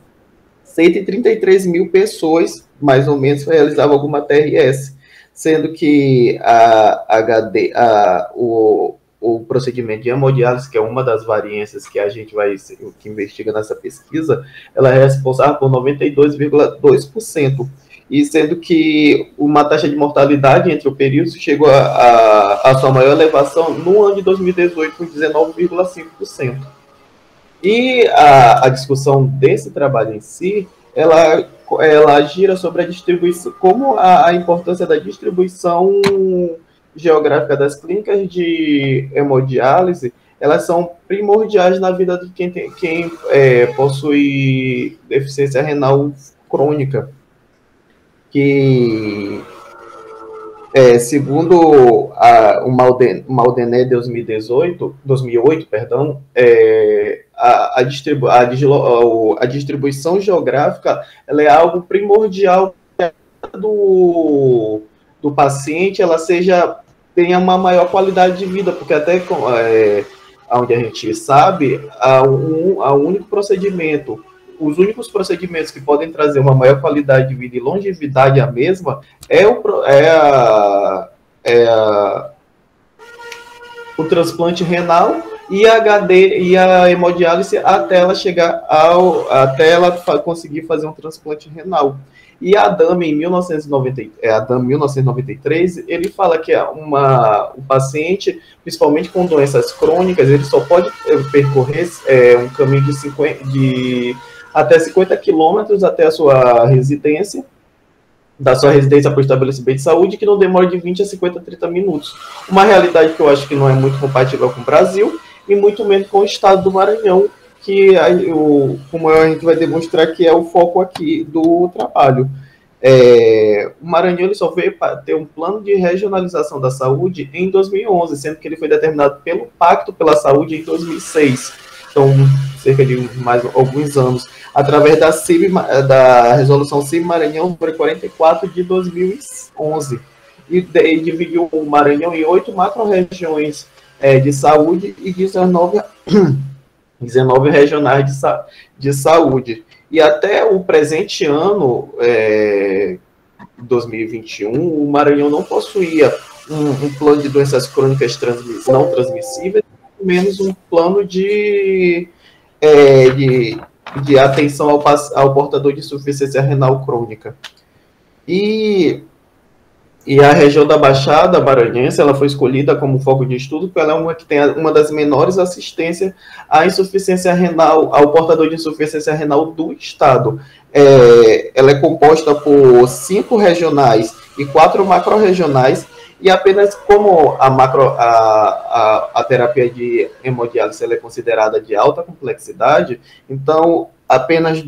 133 mil pessoas, mais ou menos, realizavam alguma TRS, sendo que o procedimento de hemodiálise, que é uma das variâncias que a gente que investiga nessa pesquisa, ela é responsável por 92,2%, e sendo que uma taxa de mortalidade entre o período chegou a sua maior elevação no ano de 2018, com 19,5%. E a discussão desse trabalho em si, ela gira sobre a distribuição, como a importância da distribuição geográfica das clínicas de hemodiálise, elas são primordiais na vida de quem possui deficiência renal crônica. Que, segundo o Maldené 2008, a distribuição geográfica ela é algo primordial do paciente, ela tenha uma maior qualidade de vida, porque até onde a gente sabe, os únicos procedimentos que podem trazer uma maior qualidade de vida e longevidade a mesma o transplante renal e a hemodiálise até ela conseguir fazer um transplante renal. E a Adame, em 1993, ele fala que o paciente, principalmente com doenças crônicas, ele só pode percorrer um caminho de até 50 quilômetros até a sua residência, da sua residência para o estabelecimento de saúde, que não demora de 20 a 50, 30 minutos. Uma realidade que eu acho que não é muito compatível com o Brasil, e muito menos com o estado do Maranhão, que como a gente vai demonstrar que é o foco aqui do trabalho. O Maranhão ele só veio ter um plano de regionalização da saúde em 2011, sendo que ele foi determinado pelo Pacto pela Saúde em 2006, então cerca de mais alguns anos, através da resolução CIB Maranhão número 44 de 2011, e dividiu o Maranhão em 8 macro-regiões de saúde e 19 regionais de saúde. E até o presente ano, 2021, o Maranhão não possuía um plano de doenças crônicas não transmissíveis, menos um plano de atenção ao portador de insuficiência renal crônica. E a região da Baixada Maranhense, ela foi escolhida como foco de estudo porque ela é uma que tem uma das menores assistências à insuficiência renal, ao portador de insuficiência renal do estado. Ela é composta por 5 regionais e 4 macro-regionais, e apenas como a terapia de hemodiálise ela é considerada de alta complexidade, então apenas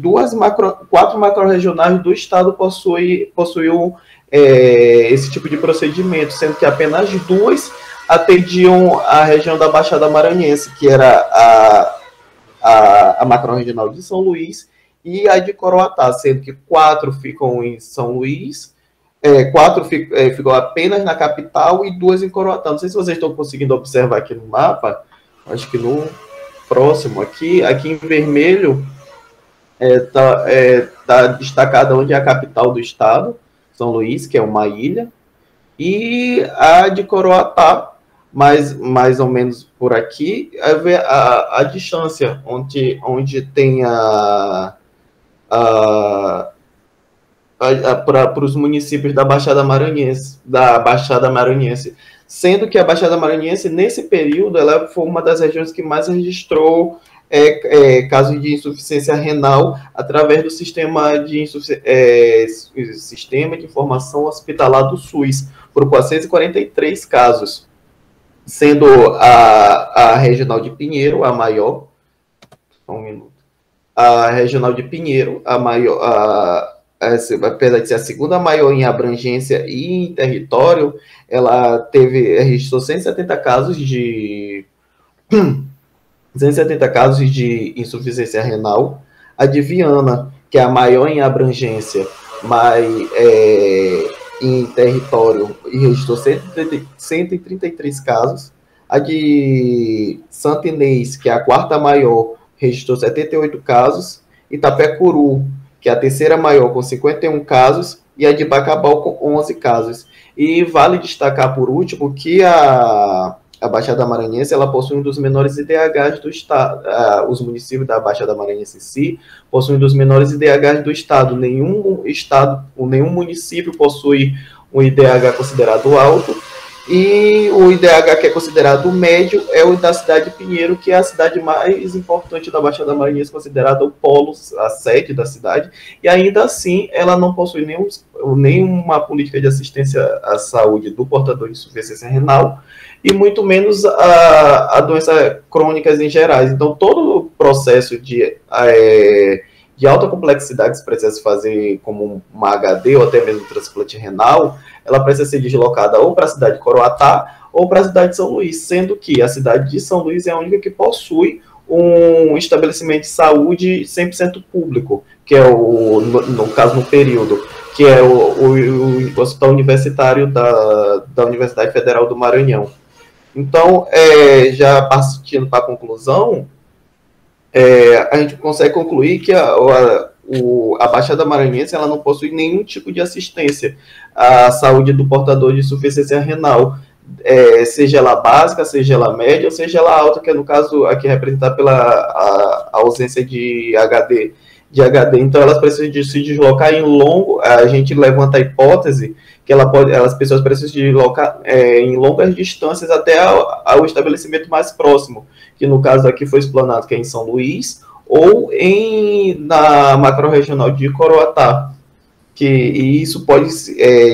4 macro-regionais do estado possuíam esse tipo de procedimento, sendo que apenas 2 atendiam a região da Baixada Maranhense, que era a macro-regional de São Luís e a de Coroatá, sendo que 4 ficam em São Luís, 4 ficam apenas na capital e 2 em Coroatá. Não sei se vocês estão conseguindo observar aqui no mapa, acho que no próximo aqui em vermelho tá destacada onde é a capital do estado, São Luís, que é uma ilha, e a de Coroatá, mais ou menos por aqui, a distância, onde tem para os municípios da Baixada Maranhense, sendo que a Baixada Maranhense, nesse período, ela foi uma das regiões que mais registrou casos de insuficiência renal através do sistema de informação hospitalar do SUS, por 443 casos, sendo a regional de Pinheiro a maior. Um minuto. A regional de Pinheiro, a maior, apesar de ser a segunda maior em abrangência e em território, ela registrou 170 casos de insuficiência renal. A de Viana, que é a maior em abrangência, mas em território, e registrou 133 casos. A de Santa Inês, que é a quarta maior, registrou 78 casos. Itapecuru, que é a terceira maior, com 51 casos. E a de Bacabal, com 11 casos. E vale destacar, por último, que a Baixada Maranhense ela possui um dos menores IDHs do estado. Os municípios da Baixada Maranhense em si possuem um dos menores IDHs do estado. Nenhum município possui um IDH considerado alto, e o IDH que é considerado médio é o da cidade de Pinheiro, que é a cidade mais importante da Baixada Maranhense, considerada o polo, a sede da cidade, e ainda assim ela não possui nenhuma política de assistência à saúde do portador de insuficiência renal, e muito menos a doenças crônicas em gerais. Então, todo o processo de alta complexidade que se precisa fazer, como uma HD ou até mesmo transplante renal, ela precisa ser deslocada ou para a cidade de Coroatá ou para a cidade de São Luís, sendo que a cidade de São Luís é a única que possui um estabelecimento de saúde 100% público, que é no caso, no período, que é o Hospital Universitário da Universidade Federal do Maranhão. Então, já partindo para a conclusão, a gente consegue concluir que a Baixada Maranhense ela não possui nenhum tipo de assistência à saúde do portador de insuficiência renal, seja ela básica, seja ela média, ou seja ela alta, que é no caso aqui representada pela ausência de HD. Então, elas precisam de se deslocar em longo. A gente levanta a hipótese que as pessoas precisam se deslocar em longas distâncias até ao estabelecimento mais próximo, que no caso aqui foi explanado, que é em São Luís, ou na macro-regional de Coroatá. E isso pode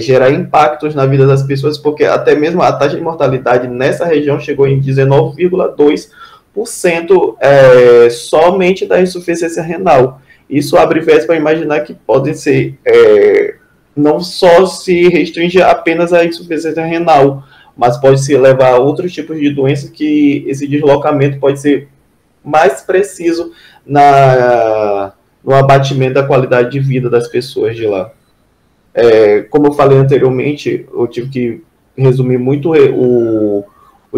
gerar impactos na vida das pessoas, porque até mesmo a taxa de mortalidade nessa região chegou em 19,2% somente da insuficiência renal. Isso abre viés para imaginar que podem ser, não só se restringe apenas à insuficiência renal, mas pode se levar a outros tipos de doenças que esse deslocamento pode ser mais preciso no abatimento da qualidade de vida das pessoas de lá. Como eu falei anteriormente, eu tive que resumir muito o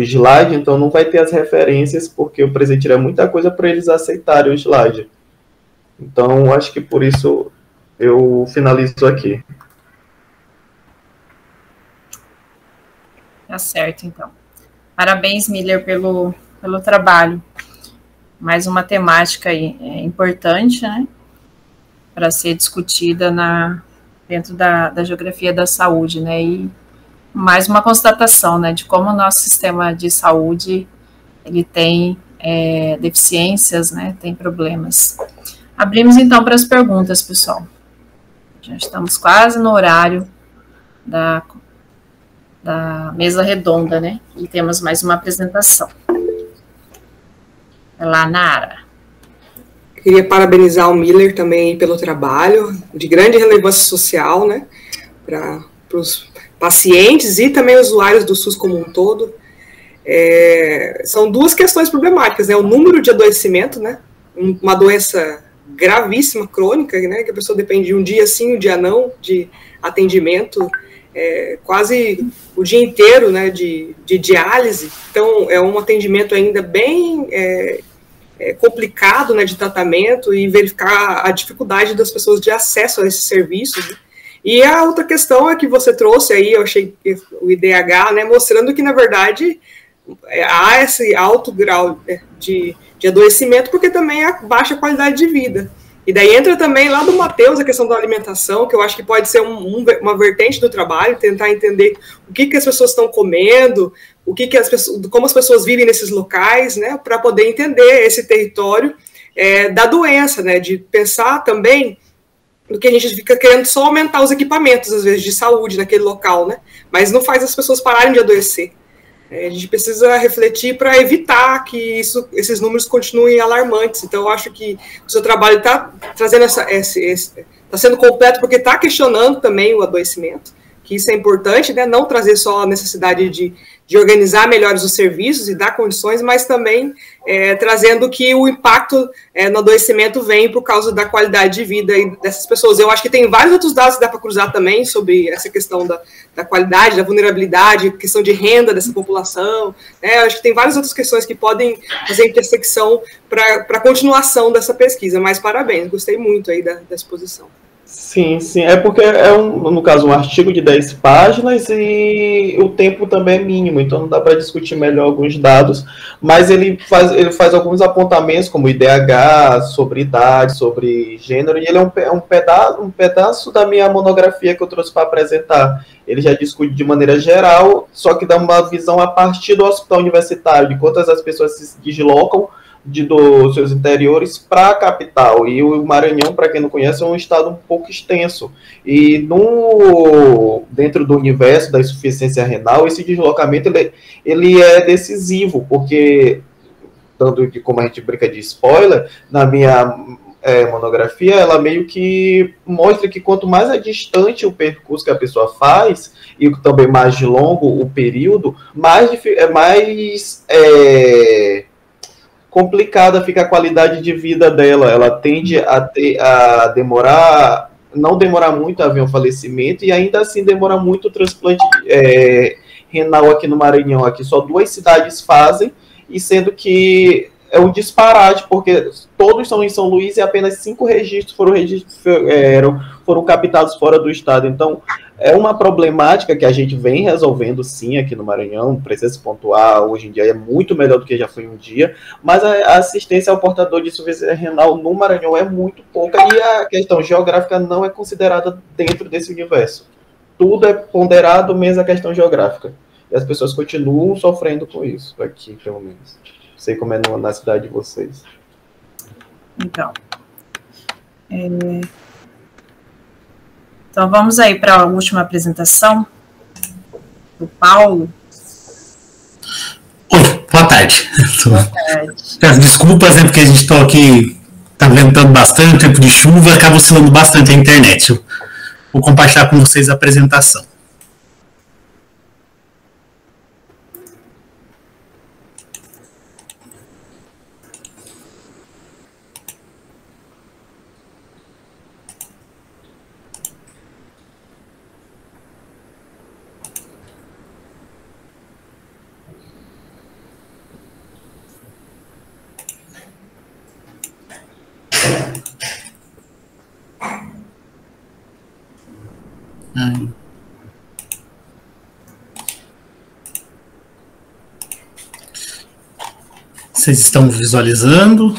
slide, então não vai ter as referências, porque eu precisei muita coisa para eles aceitarem o slide. Então, acho que por isso eu finalizo aqui. Tá certo, então. Parabéns, Miller, pelo trabalho. Mais uma temática aí, importante, né, para ser discutida dentro da geografia da saúde, né, e mais uma constatação, né, de como o nosso sistema de saúde, ele tem deficiências, né, tem problemas. Abrimos, então, para as perguntas, pessoal. Já estamos quase no horário da mesa redonda, né? E temos mais uma apresentação. Vai lá, Nara. Queria parabenizar o Miller também pelo trabalho, de grande relevância social, né, para os pacientes e também usuários do SUS como um todo. São duas questões problemáticas, né, o número de adoecimento, né, uma doença gravíssima, crônica, né, que a pessoa depende de um dia sim, um dia não, de atendimento, quase o dia inteiro, né, de diálise. Então, é um atendimento ainda bem complicado, né, de tratamento, e verificar a dificuldade das pessoas de acesso a esses serviços, né? E a outra questão é que você trouxe aí, eu achei o IDH, né, mostrando que, na verdade, há esse alto grau, né, de adoecimento, porque também há baixa qualidade de vida. E daí entra também lá do Matheus a questão da alimentação, que eu acho que pode ser uma vertente do trabalho, tentar entender o que as pessoas estão comendo, como as pessoas vivem nesses locais, né, para poder entender esse território da doença, né, de pensar também no que a gente fica querendo só aumentar os equipamentos, às vezes, de saúde naquele local, né, mas não faz as pessoas pararem de adoecer. A gente precisa refletir para evitar que esses números continuem alarmantes. Então, eu acho que o seu trabalho está trazendo está sendo completo, porque está questionando também o adoecimento, que isso é importante, né? Não trazer só a necessidade de organizar melhores os serviços e dar condições, mas também trazendo que o impacto no adoecimento vem por causa da qualidade de vida dessas pessoas. Eu acho que tem vários outros dados que dá para cruzar também sobre essa questão da qualidade, da vulnerabilidade, questão de renda dessa população, né? Eu acho que tem várias outras questões que podem fazer intersecção para a continuação dessa pesquisa, mas parabéns, gostei muito aí da exposição. Sim, sim. É porque no caso, um artigo de 10 páginas e o tempo também é mínimo, então não dá para discutir melhor alguns dados, mas ele faz alguns apontamentos, como IDH, sobre idade, sobre gênero, e ele é um pedaço da minha monografia que eu trouxe para apresentar. Ele já discute de maneira geral, só que dá uma visão a partir do hospital universitário, de quantas as pessoas se deslocam dos seus interiores para a capital. E o Maranhão, para quem não conhece, é um estado um pouco extenso. E dentro do universo da insuficiência renal, esse deslocamento ele é decisivo, porque, tanto que, como a gente brinca de spoiler, na minha monografia, ela meio que mostra que quanto mais é distante o percurso que a pessoa faz, e também mais longo o período, mais complicada fica a qualidade de vida dela. Ela tende a não demorar muito a haver um falecimento, e ainda assim demora muito o transplante renal aqui no Maranhão. Aqui só 2 cidades fazem, e sendo que é um disparate, porque todos são em São Luís e apenas 5 registros foram captados fora do estado. Então, é uma problemática que a gente vem resolvendo, sim, aqui no Maranhão. Precisa se pontuar, hoje em dia é muito melhor do que já foi um dia, mas a assistência ao portador de insuficiência renal no Maranhão é muito pouca, e a questão geográfica não é considerada dentro desse universo. Tudo é ponderado, menos a questão geográfica. E as pessoas continuam sofrendo com isso, aqui, pelo menos. Não sei como é na cidade de vocês. Então, então vamos aí para a última apresentação do Paulo. Oi, boa tarde. Boa tarde. Peço desculpas, né, porque a gente está aqui, está ventando bastante, tempo de chuva, acaba oscilando bastante a internet. Eu vou compartilhar com vocês a apresentação. Vocês estão visualizando?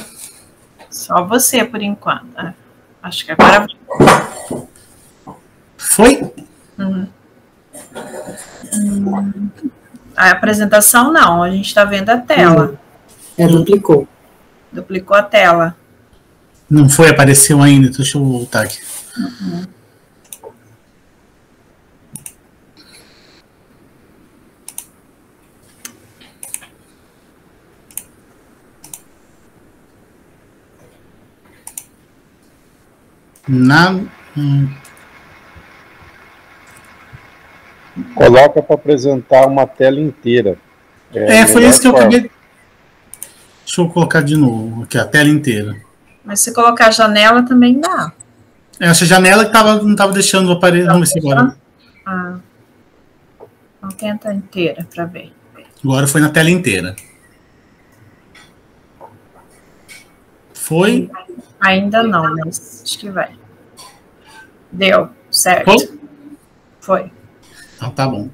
Só você, por enquanto. Acho que agora... Foi? A apresentação não, a gente está vendo a tela. Duplicou. Duplicou a tela. Não foi, apareceu ainda, deixa eu voltar aqui. Coloca para apresentar uma tela inteira. Foi isso que eu acabei. Deixa eu colocar de novo aqui, a tela inteira. Mas se colocar a janela também dá. Essa janela que não estava deixando o aparelho. Vamos ver se agora. Então tenta inteira para ver. Agora foi na tela inteira. Foi? Ainda não, mas acho que vai. Deu, certo. Foi. Então tá bom.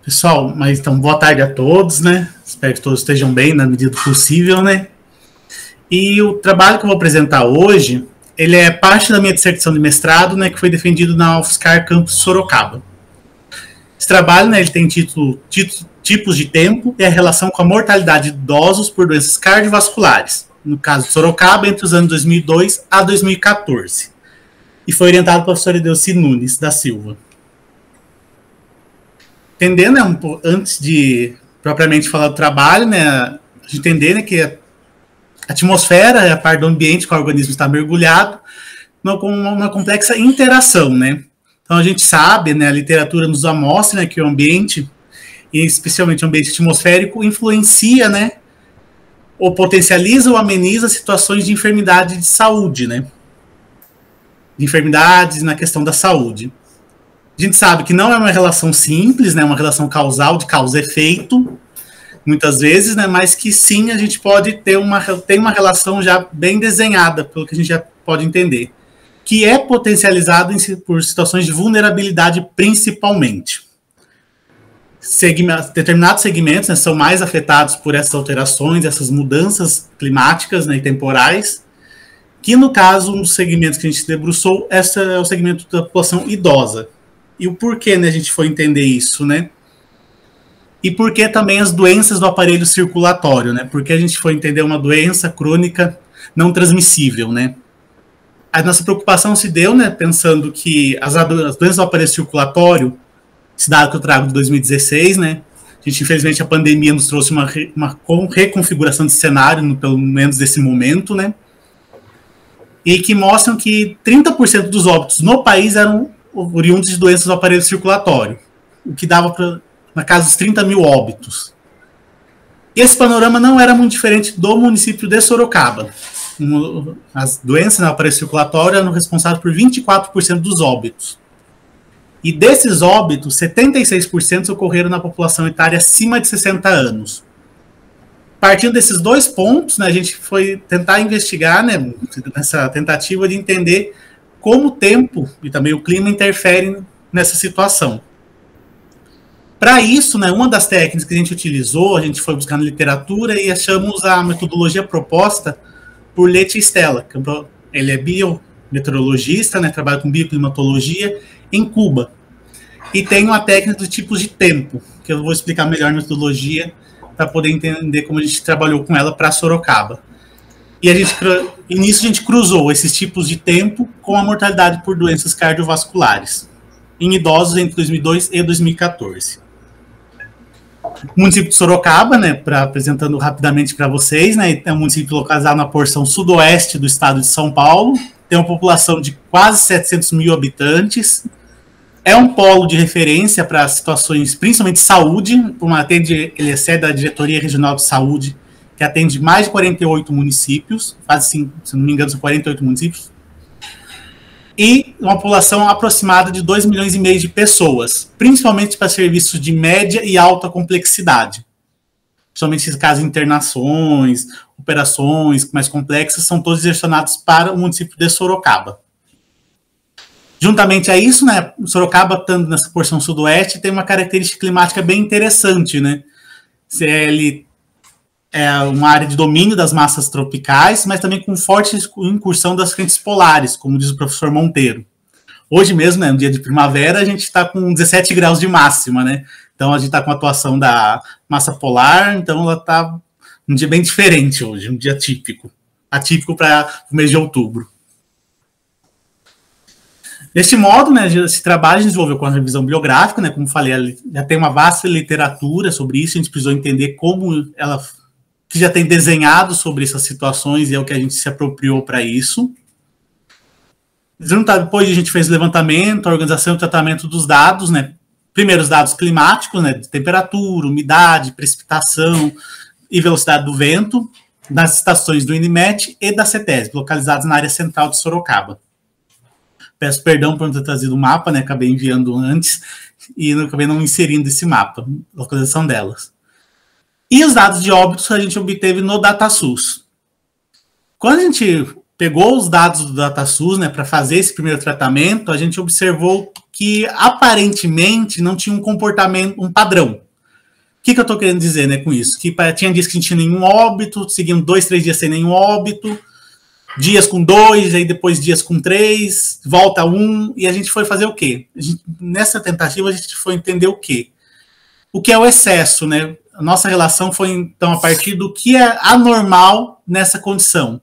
Pessoal, mas então boa tarde a todos, né? Espero que todos estejam bem na medida do possível, né? E o trabalho que eu vou apresentar hoje, ele é parte da minha dissertação de mestrado, né, que foi defendido na UFSCar Campus Sorocaba. Esse trabalho, né, ele tem título Tipos de Tempo e a relação com a mortalidade de idosos por doenças cardiovasculares, no caso de Sorocaba, entre os anos 2002 a 2014. E foi orientado pela professora Delcy Nunes da Silva. Entendendo, né, antes de propriamente falar do trabalho, né, de entender, né, que a atmosfera é a parte do ambiente que o organismo está mergulhado, com uma complexa interação, né. Então a gente sabe, né, a literatura nos mostra, né, que o ambiente, e especialmente o ambiente atmosférico, influencia, né, ou potencializa ou ameniza situações de enfermidade de saúde, né, de enfermidades na questão da saúde. A gente sabe que não é uma relação simples, né, uma relação causal, de causa e efeito, muitas vezes, né, mas que sim, a gente pode ter uma relação já bem desenhada, pelo que a gente já pode entender, que é potencializado por situações de vulnerabilidade principalmente. Determinados segmentos, né, são mais afetados por essas alterações, essas mudanças climáticas, né, e temporais, que no caso, um dos segmentos que a gente debruçou, esse é o segmento da população idosa. E o porquê, né, a gente foi entender isso, né? E por que também as doenças do aparelho circulatório, né? Porque a gente foi entender uma doença crônica não transmissível, né? A nossa preocupação se deu, né, pensando que as doenças do aparelho circulatório, esse dado que eu trago de 2016, né? A gente, infelizmente, a pandemia nos trouxe uma reconfiguração de cenário, pelo menos nesse momento, né? E que mostram que 30% dos óbitos no país eram oriundos de doenças do aparelho circulatório, o que dava na casa dos 30 mil óbitos. E esse panorama não era muito diferente do município de Sorocaba. As doenças do aparelho circulatório eram responsáveis por 24% dos óbitos. E desses óbitos, 76% ocorreram na população etária acima de 60 anos. Partindo desses dois pontos, né, a gente foi tentar investigar, né, nessa tentativa de entender como o tempo e também o clima interferem nessa situação. Para isso, né, uma das técnicas que a gente utilizou, a gente foi buscar na literatura e achamos a metodologia proposta por Leite Stella. Ele é biometeorologista, né, trabalha com bioclimatologia em Cuba. E tem uma técnica de tipos de tempo, que eu vou explicar melhor a metodologia para poder entender como a gente trabalhou com ela para Sorocaba. E nisso a gente cruzou esses tipos de tempo com a mortalidade por doenças cardiovasculares em idosos entre 2002 e 2014. O município de Sorocaba, né, apresentando rapidamente para vocês, né, é um município localizado na porção sudoeste do estado de São Paulo, tem uma população de quase 700 mil habitantes, é um polo de referência para situações, principalmente de saúde, ele é sede da Diretoria Regional de Saúde, que atende mais de 48 municípios, quase, se não me engano, são 48 municípios, e uma população aproximada de 2,5 milhões de pessoas, principalmente para serviços de média e alta complexidade. Principalmente em casos de internações, operações mais complexas, são todos direcionados para o município de Sorocaba. Juntamente a isso, né, Sorocaba, estando nessa porção sudoeste, tem uma característica climática bem interessante, né? Ele é uma área de domínio das massas tropicais, mas também com forte incursão das frentes polares, como diz o professor Monteiro. Hoje mesmo, né, no dia de primavera, a gente está com 17 graus de máxima, né? Então, a gente está com a atuação da massa polar, então ela está um dia bem diferente hoje, um dia típico. Atípico para o mês de outubro. Deste modo, né, esse trabalho a gente desenvolveu com a revisão bibliográfica, né, como falei, já tem uma vasta literatura sobre isso, a gente precisou entender como ela, que já tem desenhado sobre essas situações, e é o que a gente se apropriou para isso. Depois a gente fez o levantamento, a organização e o tratamento dos dados, né? Primeiro os dados climáticos, né? De temperatura, umidade, precipitação e velocidade do vento, das estações do INMET e da CETESB, localizadas na área central de Sorocaba. Peço perdão por não ter trazido o mapa, né? Acabei enviando antes e acabei não inserindo esse mapa, localização delas. E os dados de óbitos a gente obteve no DataSUS. Quando a gente pegou os dados do DataSUS, né, para fazer esse primeiro tratamento, a gente observou que aparentemente não tinha um comportamento, um padrão. O que eu estou querendo dizer, né, com isso? Que tinha dias que não tinha nenhum óbito, seguiam 2, 3 dias sem nenhum óbito, dias com 2, aí depois dias com 3, volta 1, e a gente foi fazer o quê? Nessa tentativa a gente foi entender o quê? O que é o excesso, né? A nossa relação foi, então, a partir do que é anormal nessa condição.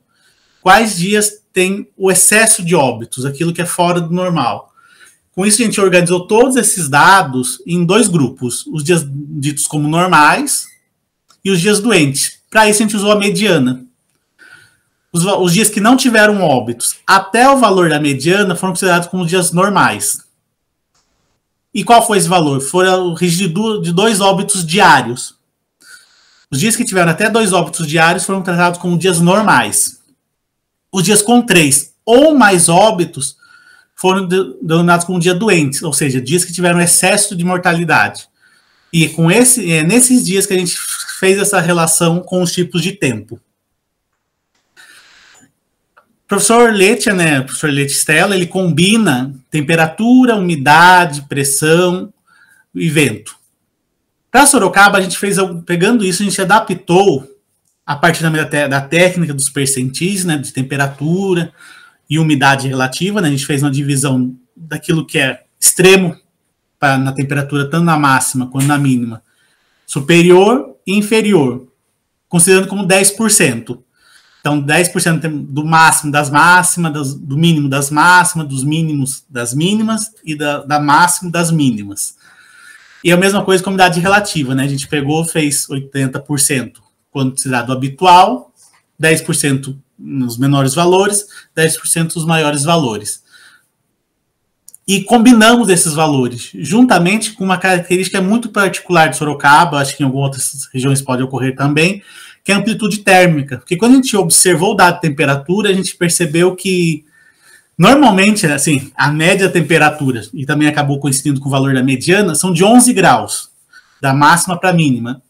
Quais dias tem o excesso de óbitos, aquilo que é fora do normal. Com isso, a gente organizou todos esses dados em 2 grupos, os dias ditos como normais e os dias doentes. Para isso, a gente usou a mediana. Os dias que não tiveram óbitos até o valor da mediana foram considerados como dias normais. E qual foi esse valor? Foi o registro de 2 óbitos diários. Os dias que tiveram até 2 óbitos diários foram tratados como dias normais. Os dias com 3 ou mais óbitos foram denominados como dia doentes, ou seja, dias que tiveram excesso de mortalidade. E com nesses dias que a gente fez essa relação com os tipos de tempo. O professor Leite, né, o professor Leite Stella, ele combina temperatura, umidade, pressão e vento. Para Sorocaba, a gente fez, pegando isso, a gente adaptou a partir da técnica dos percentis, né, de temperatura e umidade relativa, né, a gente fez uma divisão daquilo que é extremo na temperatura, tanto na máxima quanto na mínima, superior e inferior, considerando como 10%. Então, 10% do máximo das máximas, do mínimo das máximas, dos mínimos das mínimas e da máxima das mínimas. E a mesma coisa com a umidade relativa, né? A gente pegou, fez 80% considerado habitual, 10% nos menores valores, 10% nos maiores valores. E combinamos esses valores, juntamente com uma característica muito particular de Sorocaba, acho que em algumas outras regiões pode ocorrer também, que é a amplitude térmica. Porque quando a gente observou o dado de temperatura, a gente percebeu que normalmente, assim, a média da temperatura, e também acabou coincidindo com o valor da mediana, são de 11 graus, da máxima para a mínima.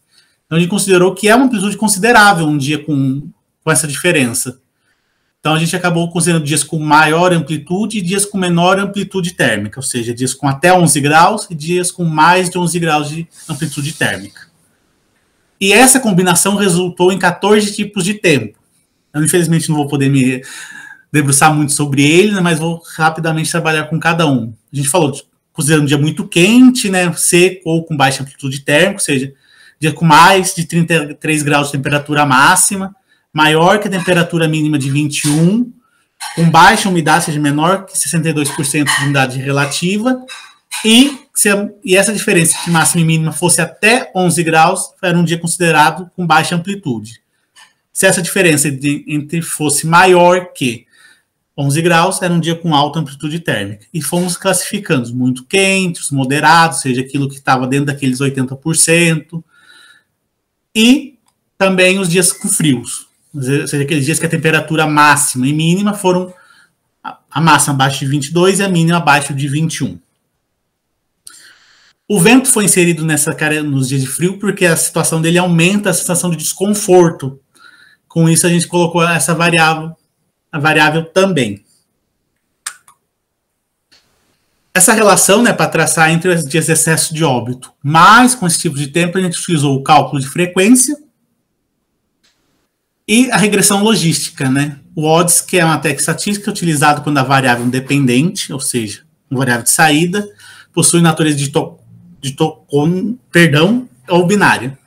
Então, a gente considerou que é uma amplitude considerável um dia com essa diferença. Então, a gente acabou considerando dias com maior amplitude e dias com menor amplitude térmica, ou seja, dias com até 11 graus e dias com mais de 11 graus de amplitude térmica. E essa combinação resultou em 14 tipos de tempo. Eu, infelizmente, não vou poder me debruçar muito sobre ele, mas vou rapidamente trabalhar com cada um. A gente falou, considerando um dia muito quente, né, seco ou com baixa amplitude térmica, ou seja, dia com mais de 33 graus de temperatura máxima, maior que a temperatura mínima de 21, com baixa umidade, seja menor que 62% de umidade relativa, e essa diferença de máxima e mínima fosse até 11 graus, era um dia considerado com baixa amplitude. Se essa diferença entre fosse maior que 11 graus, era um dia com alta amplitude térmica. E fomos classificando muito quentes, moderados, seja aquilo que estava dentro daqueles 80%, e também os dias com frios, ou seja, aqueles dias que a temperatura máxima e mínima foram a máxima abaixo de 22 e a mínima abaixo de 21. O vento foi inserido nos dias de frio porque a situação dele aumenta a sensação de desconforto. Com isso, a gente colocou essa variável também. Essa relação, né, para traçar entre os dias de excesso de óbito, mas com esse tipo de tempo, a gente utilizou o cálculo de frequência e a regressão logística, né? O odds, que é uma técnica estatística utilizada quando a variável é independente, ou seja, uma variável de saída, possui natureza ou binária.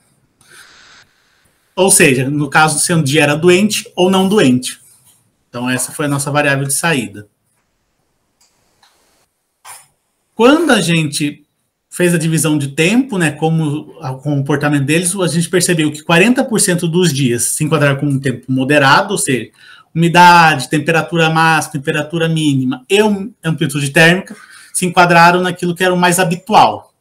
Ou seja, no caso, se um dia era doente ou não doente. Então, essa foi a nossa variável de saída. Quando a gente fez a divisão de tempo, né, como o comportamento deles, a gente percebeu que 40% dos dias se enquadraram como um tempo moderado, ou seja, umidade, temperatura máxima, temperatura mínima e amplitude térmica se enquadraram naquilo que era o mais habitual.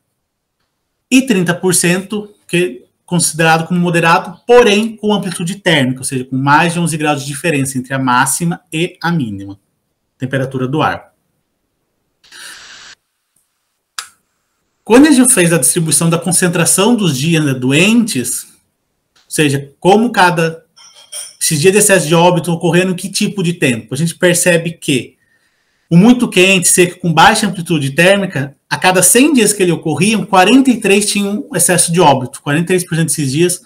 E 30% que é considerado como moderado, porém com amplitude térmica, ou seja, com mais de 11 graus de diferença entre a máxima e a mínima temperatura do ar. Quando a gente fez a distribuição da concentração dos dias, né, doentes, ou seja, como esses dias de excesso de óbito ocorreram em que tipo de tempo, a gente percebe que o muito quente, seco, com baixa amplitude térmica, a cada 100 dias que ele ocorriam, 43 tinham excesso de óbito. 43% desses dias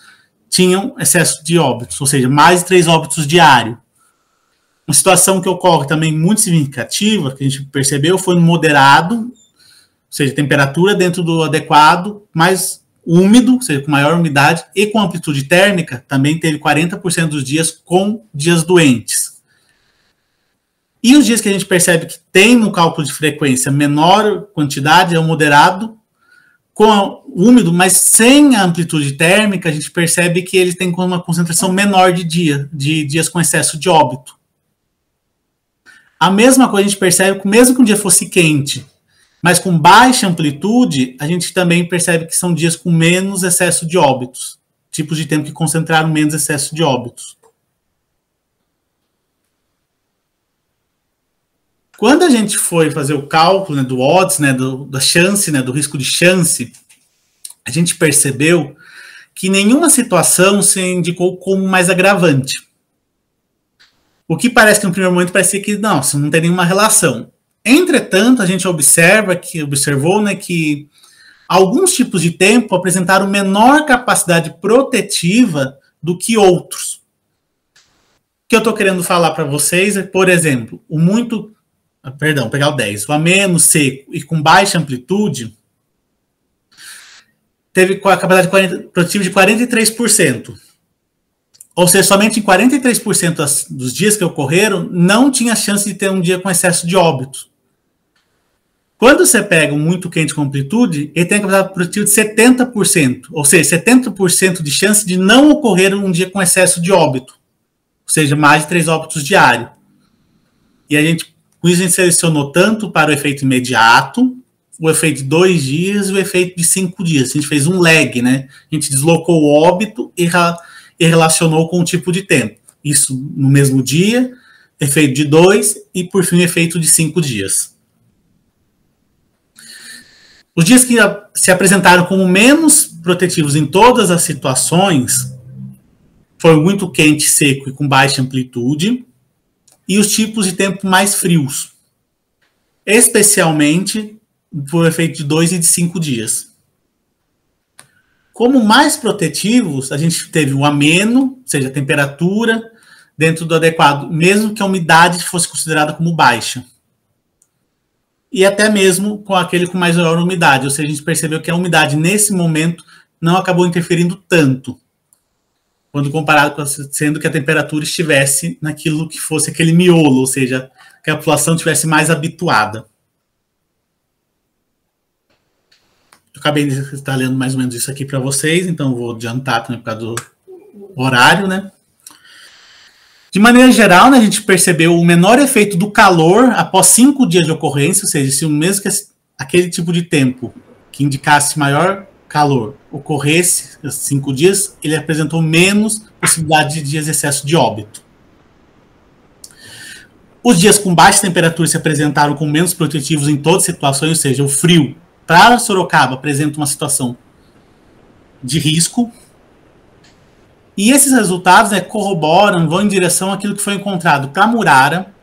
tinham excesso de óbitos, ou seja, mais de 3 óbitos diários. Uma situação que ocorre também muito significativa, que a gente percebeu, foi no moderado, ou seja, temperatura dentro do adequado, mais úmido, ou seja, com maior umidade, e com amplitude térmica, também teve 40% dos dias com dias doentes. E os dias que a gente percebe que tem no cálculo de frequência menor quantidade é o moderado, com o úmido, mas sem a amplitude térmica, a gente percebe que ele tem uma concentração menor de dias com excesso de óbito. A mesma coisa a gente percebe que mesmo que um dia fosse quente, mas com baixa amplitude, a gente também percebe que são dias com menos excesso de óbitos, tipos de tempo que concentraram menos excesso de óbitos. Quando a gente foi fazer o cálculo, né, do odds, né, da chance, né, do risco de chance, a gente percebeu que nenhuma situação se indicou como mais agravante. O que parece que no primeiro momento parecia que não tem nenhuma relação. Entretanto, a gente observou, né, que alguns tipos de tempo apresentaram menor capacidade protetiva do que outros. O que eu estou querendo falar para vocês é, por exemplo, pegar o 10. O ameno, seco e com baixa amplitude teve a capacidade produtiva de 43%. Ou seja, somente em 43% dos dias que ocorreram, não tinha chance de ter um dia com excesso de óbito. Quando você pega um muito quente com amplitude, ele tem a capacidade produtiva de 70%. Ou seja, 70% de chance de não ocorrer um dia com excesso de óbito. Ou seja, mais de 3 óbitos diários. E com isso a gente selecionou tanto para o efeito imediato, o efeito de 2 dias e o efeito de 5 dias. A gente fez um lag, né? A gente deslocou o óbito e relacionou com o tipo de tempo. Isso no mesmo dia, efeito de 2 e, por fim, efeito de 5 dias. Os dias que se apresentaram como menos protetivos em todas as situações foi muito quente, seco e com baixa amplitude, e os tipos de tempo mais frios, especialmente por efeito de 2 e de 5 dias. Como mais protetivos, a gente teve o ameno, ou seja, a temperatura dentro do adequado, mesmo que a umidade fosse considerada como baixa. E até mesmo com aquele com maior umidade, ou seja, a gente percebeu que a umidade nesse momento não acabou interferindo tanto, quando comparado com sendo que a temperatura estivesse naquilo que fosse aquele miolo, ou seja, que a população estivesse mais habituada. Eu acabei de estar lendo mais ou menos isso aqui para vocês, então vou adiantar também por causa do horário, né? De maneira geral, né, a gente percebeu o menor efeito do calor após 5 dias de ocorrência, ou seja, se mesmo que aquele tipo de tempo que indicasse maior calor ocorresse 5 dias, ele apresentou menos possibilidade de dias de excesso de óbito. Os dias com baixa temperatura se apresentaram com menos protetivos em todas as situações, ou seja, o frio para Sorocaba apresenta uma situação de risco. E esses resultados, né, corroboram, vão em direção àquilo que foi encontrado para Murara,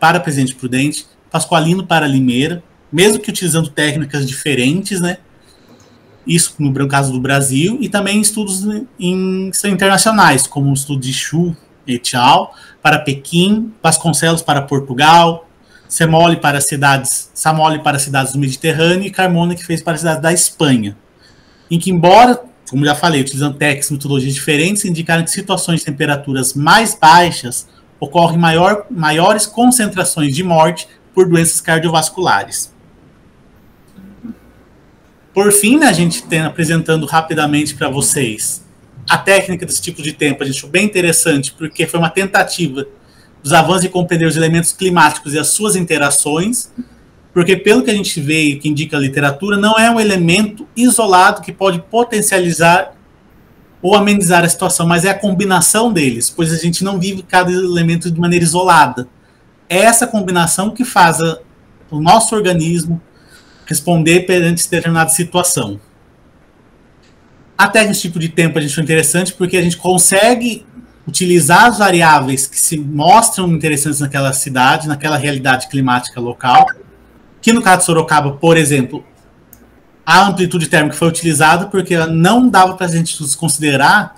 para Presidente Prudente, Pascoalino para Limeira, mesmo que utilizando técnicas diferentes, né? Isso no caso do Brasil, e também estudos internacionais, como o estudo de Xu et al. Para Pequim, Vasconcelos para Portugal, Samoli para cidades do Mediterrâneo e Carmona, que fez para cidades da Espanha. Em que, embora, como já falei, utilizando técnicas e metodologias diferentes, indicaram que situações de temperaturas mais baixas ocorrem maiores concentrações de morte por doenças cardiovasculares. Por fim, né, a gente tem apresentando rapidamente para vocês a técnica desse tipo de tempo a gente achou bem interessante, porque foi uma tentativa dos avanços de compreender os elementos climáticos e as suas interações, porque pelo que a gente vê e que indica a literatura, não é um elemento isolado que pode potencializar ou amenizar a situação, mas é a combinação deles, pois a gente não vive cada elemento de maneira isolada. É essa combinação que faz o nosso organismo responder perante determinada situação. Até esse tipo de tempo a gente achou interessante porque a gente consegue utilizar as variáveis que se mostram interessantes naquela cidade, naquela realidade climática local, que no caso de Sorocaba, por exemplo, a amplitude térmica foi utilizada porque não dava para a gente desconsiderar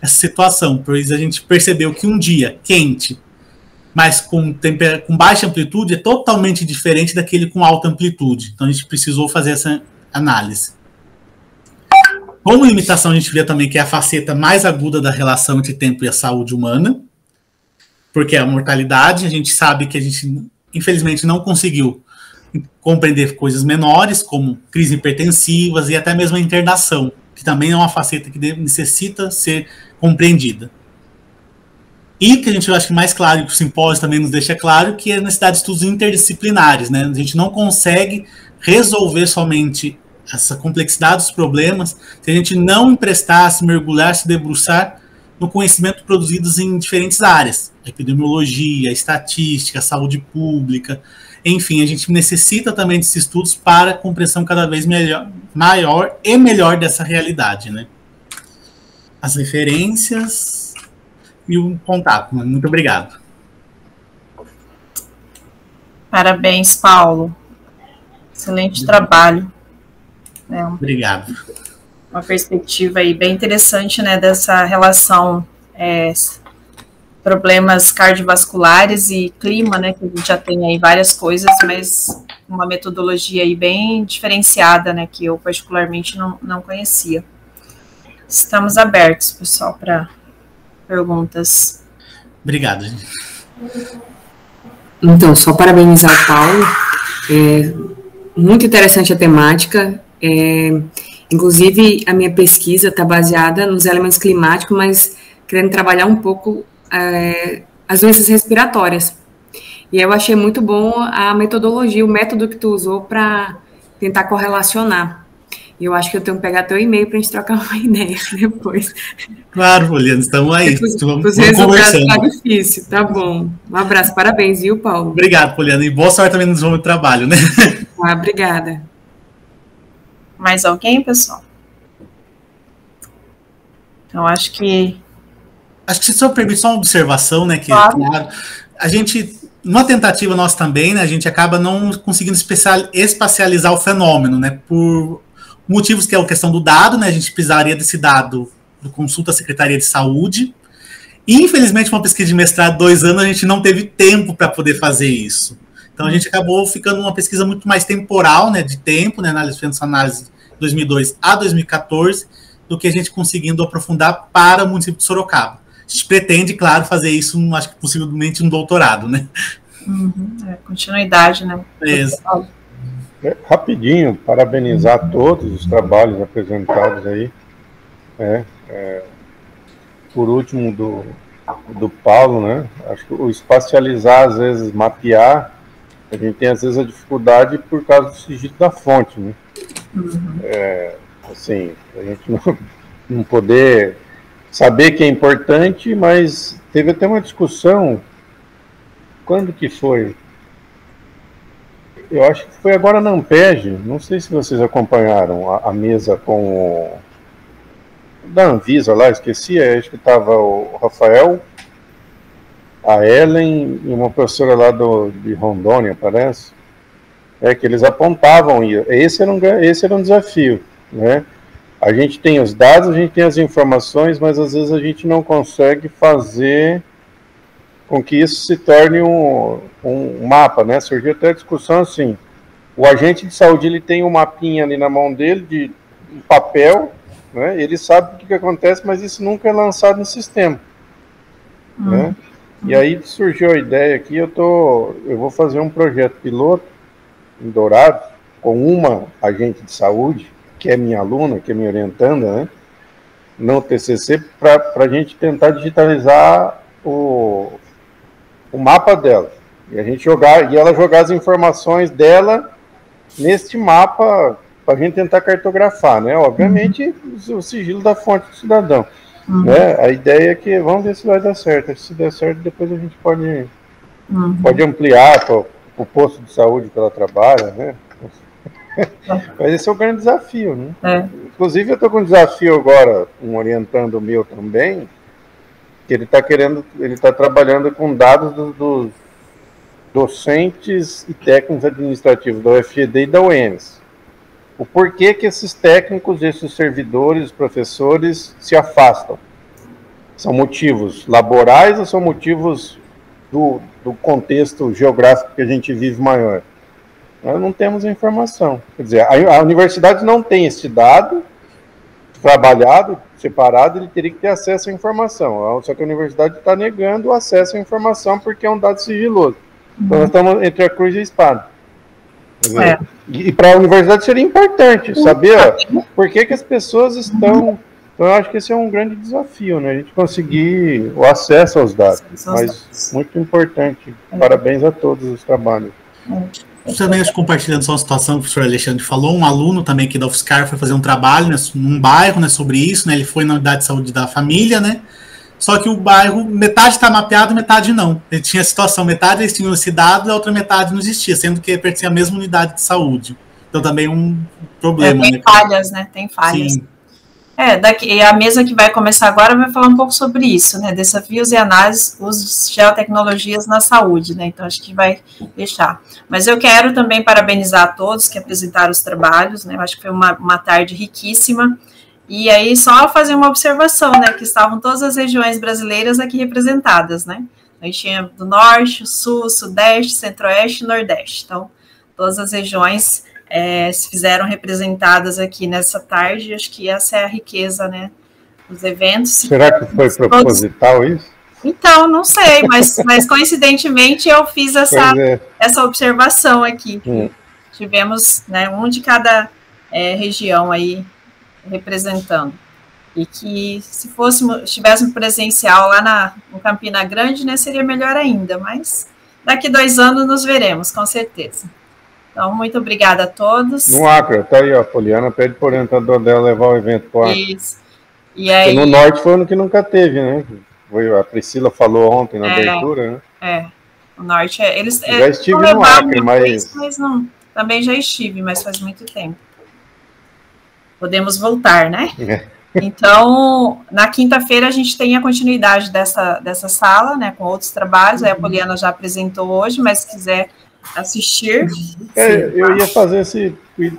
essa situação, pois a gente percebeu que um dia quente, mas com baixa amplitude, é totalmente diferente daquele com alta amplitude. Então a gente precisou fazer essa análise. Como limitação, a gente vê também que é a faceta mais aguda da relação entre tempo e a saúde humana, porque a mortalidade, a gente sabe que a gente, infelizmente, não conseguiu compreender coisas menores, como crises hipertensivas e até mesmo a internação, que também é uma faceta que necessita ser compreendida. E que a gente acha que mais claro, e que o simpósio também nos deixa claro, que é a necessidade de estudos interdisciplinares, né? A gente não consegue resolver somente essa complexidade dos problemas se a gente não emprestar, se mergulhar, se debruçar no conhecimento produzidos em diferentes áreas, a epidemiologia, a estatística, a saúde pública, enfim, a gente necessita também desses estudos para a compreensão cada vez maior e melhor dessa realidade, né? As referências e o contato. Muito obrigado. Parabéns, Paulo. Excelente trabalho. Obrigado. Uma perspectiva aí bem interessante, né, dessa relação problemas cardiovasculares e clima, né, que a gente já tem aí várias coisas, mas uma metodologia aí bem diferenciada, né, que eu particularmente não conhecia. Estamos abertos, pessoal, para perguntas. Obrigado, gente. Então, só parabenizar o Paulo. Muito interessante a temática. Inclusive, a minha pesquisa está baseada nos elementos climáticos, mas querendo trabalhar um pouco as doenças respiratórias. E eu achei muito bom a metodologia, o método que tu usou para tentar correlacionar. E eu acho que eu tenho que pegar teu e-mail para a gente trocar uma ideia depois. Claro, Poliana, estamos aí. Os resultados tá difícil, tá bom. Um abraço, parabéns, viu, Paulo? Obrigado, Poliana, e boa sorte também no desenvolvimento do trabalho, né? Obrigada. Mais alguém, pessoal? Então, acho que se só permite só uma observação, né, que claro. A gente, numa tentativa nossa também, né, a gente acaba não conseguindo espacializar o fenômeno, né, por motivos que é a questão do dado, né, a gente precisaria desse dado do consulta à Secretaria de Saúde, e infelizmente uma pesquisa de mestrado de 2 anos a gente não teve tempo para poder fazer isso. Então a gente acabou ficando uma pesquisa muito mais temporal, né, de tempo, né, fazendo análise de 2002 a 2014, do que a gente conseguindo aprofundar para o município de Sorocaba. A gente pretende, claro, fazer isso, acho que possivelmente no doutorado, né? Continuidade, né? Rapidinho, parabenizar todos os trabalhos apresentados aí. Por último, do Paulo, né? Acho que o espacializar, às vezes, mapear, a gente tem, às vezes, a dificuldade por causa do sigilo da fonte, né? Assim, a gente não poder saber que é importante, mas teve até uma discussão, quando que foi? Eu acho que foi agora na Ampeg, não sei se vocês acompanharam a mesa com o da Anvisa lá, esqueci, acho que estava o Rafael, a Ellen e uma professora lá de Rondônia, parece, que eles apontavam, e esse era um desafio, né? A gente tem os dados, a gente tem as informações, mas às vezes a gente não consegue fazer com que isso se torne um mapa, né? Surgiu até a discussão assim, o agente de saúde, ele tem um mapinha ali na mão dele, de papel, né? Ele sabe o que acontece, mas isso nunca é lançado no sistema, né? E aí surgiu a ideia aqui, eu vou fazer um projeto piloto em Dourados, com uma agente de saúde, que é minha aluna, que é minha orientanda, né? no TCC para a gente tentar digitalizar o mapa dela. E a gente ela jogar as informações dela neste mapa para a gente tentar cartografar, né? Obviamente, o sigilo da fonte do cidadão. Né? A ideia é que vamos ver se vai dar certo. Se der certo, depois a gente pode ampliar para o posto de saúde que ela trabalha, né? Mas esse é o grande desafio, né? Inclusive, eu estou com um desafio agora, um orientando meu também, que ele está trabalhando com dados dos docentes e técnicos administrativos da UFGD e da UENS. O porquê que esses técnicos, esses servidores, professores se afastam? São motivos laborais ou são motivos do contexto geográfico que a gente vive maior? Nós não temos a informação. Quer dizer, a universidade não tem esse dado trabalhado, separado, ele teria que ter acesso à informação. Só que a universidade está negando o acesso à informação porque é um dado sigiloso. Então nós estamos entre a cruz e a espada. E para a universidade seria importante saber por que as pessoas estão... Então eu acho que esse é um grande desafio, né? A gente conseguir o acesso aos dados. Mas muito importante. Parabéns a todos os trabalhos. Também acho, compartilhando só uma situação que o professor Alexandre falou, um aluno também aqui da UFSCar foi fazer um trabalho, né, num bairro, né, sobre isso, né, ele foi na unidade de saúde da família, né, só que o bairro, metade está mapeado, metade não. Ele tinha a situação, metade eles tinham esse dado, a outra metade não existia, sendo que pertencia à mesma unidade de saúde. Então também um problema. Tem falhas, né, tem falhas. Sim. E a mesa que vai começar agora vai falar um pouco sobre isso, né, desafios e análises, uso de geotecnologias na saúde, né, então acho que vai deixar. Mas eu quero também parabenizar a todos que apresentaram os trabalhos, né, eu acho que foi uma tarde riquíssima, e aí só fazer uma observação, né, que estavam todas as regiões brasileiras aqui representadas, né, a gente tinha do Norte, Sul, Sudeste, Centro-Oeste e Nordeste, então todas as regiões se fizeram representadas aqui nessa tarde, acho que essa é a riqueza, né, dos eventos. Será que foi proposital isso? Então, não sei, mas coincidentemente eu fiz essa observação aqui. Tivemos, né, um de cada região aí representando. E que se estivéssemos presencial lá no Campina Grande, né, seria melhor ainda, mas daqui 2 anos nos veremos, com certeza. Então, muito obrigada a todos. No Acre, tá aí, ó, a Poliana pede para o orientador dela levar o evento para o Acre. Isso. E aí... Porque no Norte foi ano que nunca teve, né? A Priscila falou ontem na abertura, né? O Norte eles já estive no Acre, mas não, também já estive, mas faz muito tempo. Podemos voltar, né? Então, na quinta-feira a gente tem a continuidade dessa sala, né, com outros trabalhos. Aí a Poliana já apresentou hoje, mas se quiser assistir. Eu ia fazer esse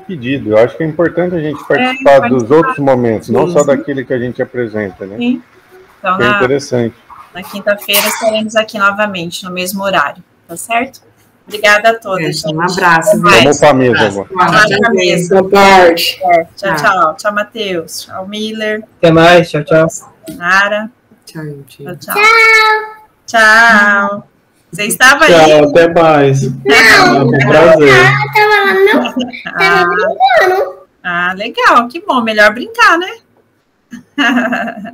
pedido. Eu acho que é importante a gente participar dos outros momentos, não só daquele que a gente apresenta, né? Sim. Então, é interessante. Na quinta-feira estaremos aqui novamente, no mesmo horário, tá certo? Obrigada a todos. Um abraço. Vamos para a mesa agora. Boa tarde. Tchau, tchau. Tchau, Matheus. Tchau, Miller. Até mais. Tchau, tchau. Nara. Tchau, gente. Tchau. Tchau. Você estava aí? Tchau, até mais. Não, um prazer. Tava brincando. Legal, que bom. Melhor brincar, né?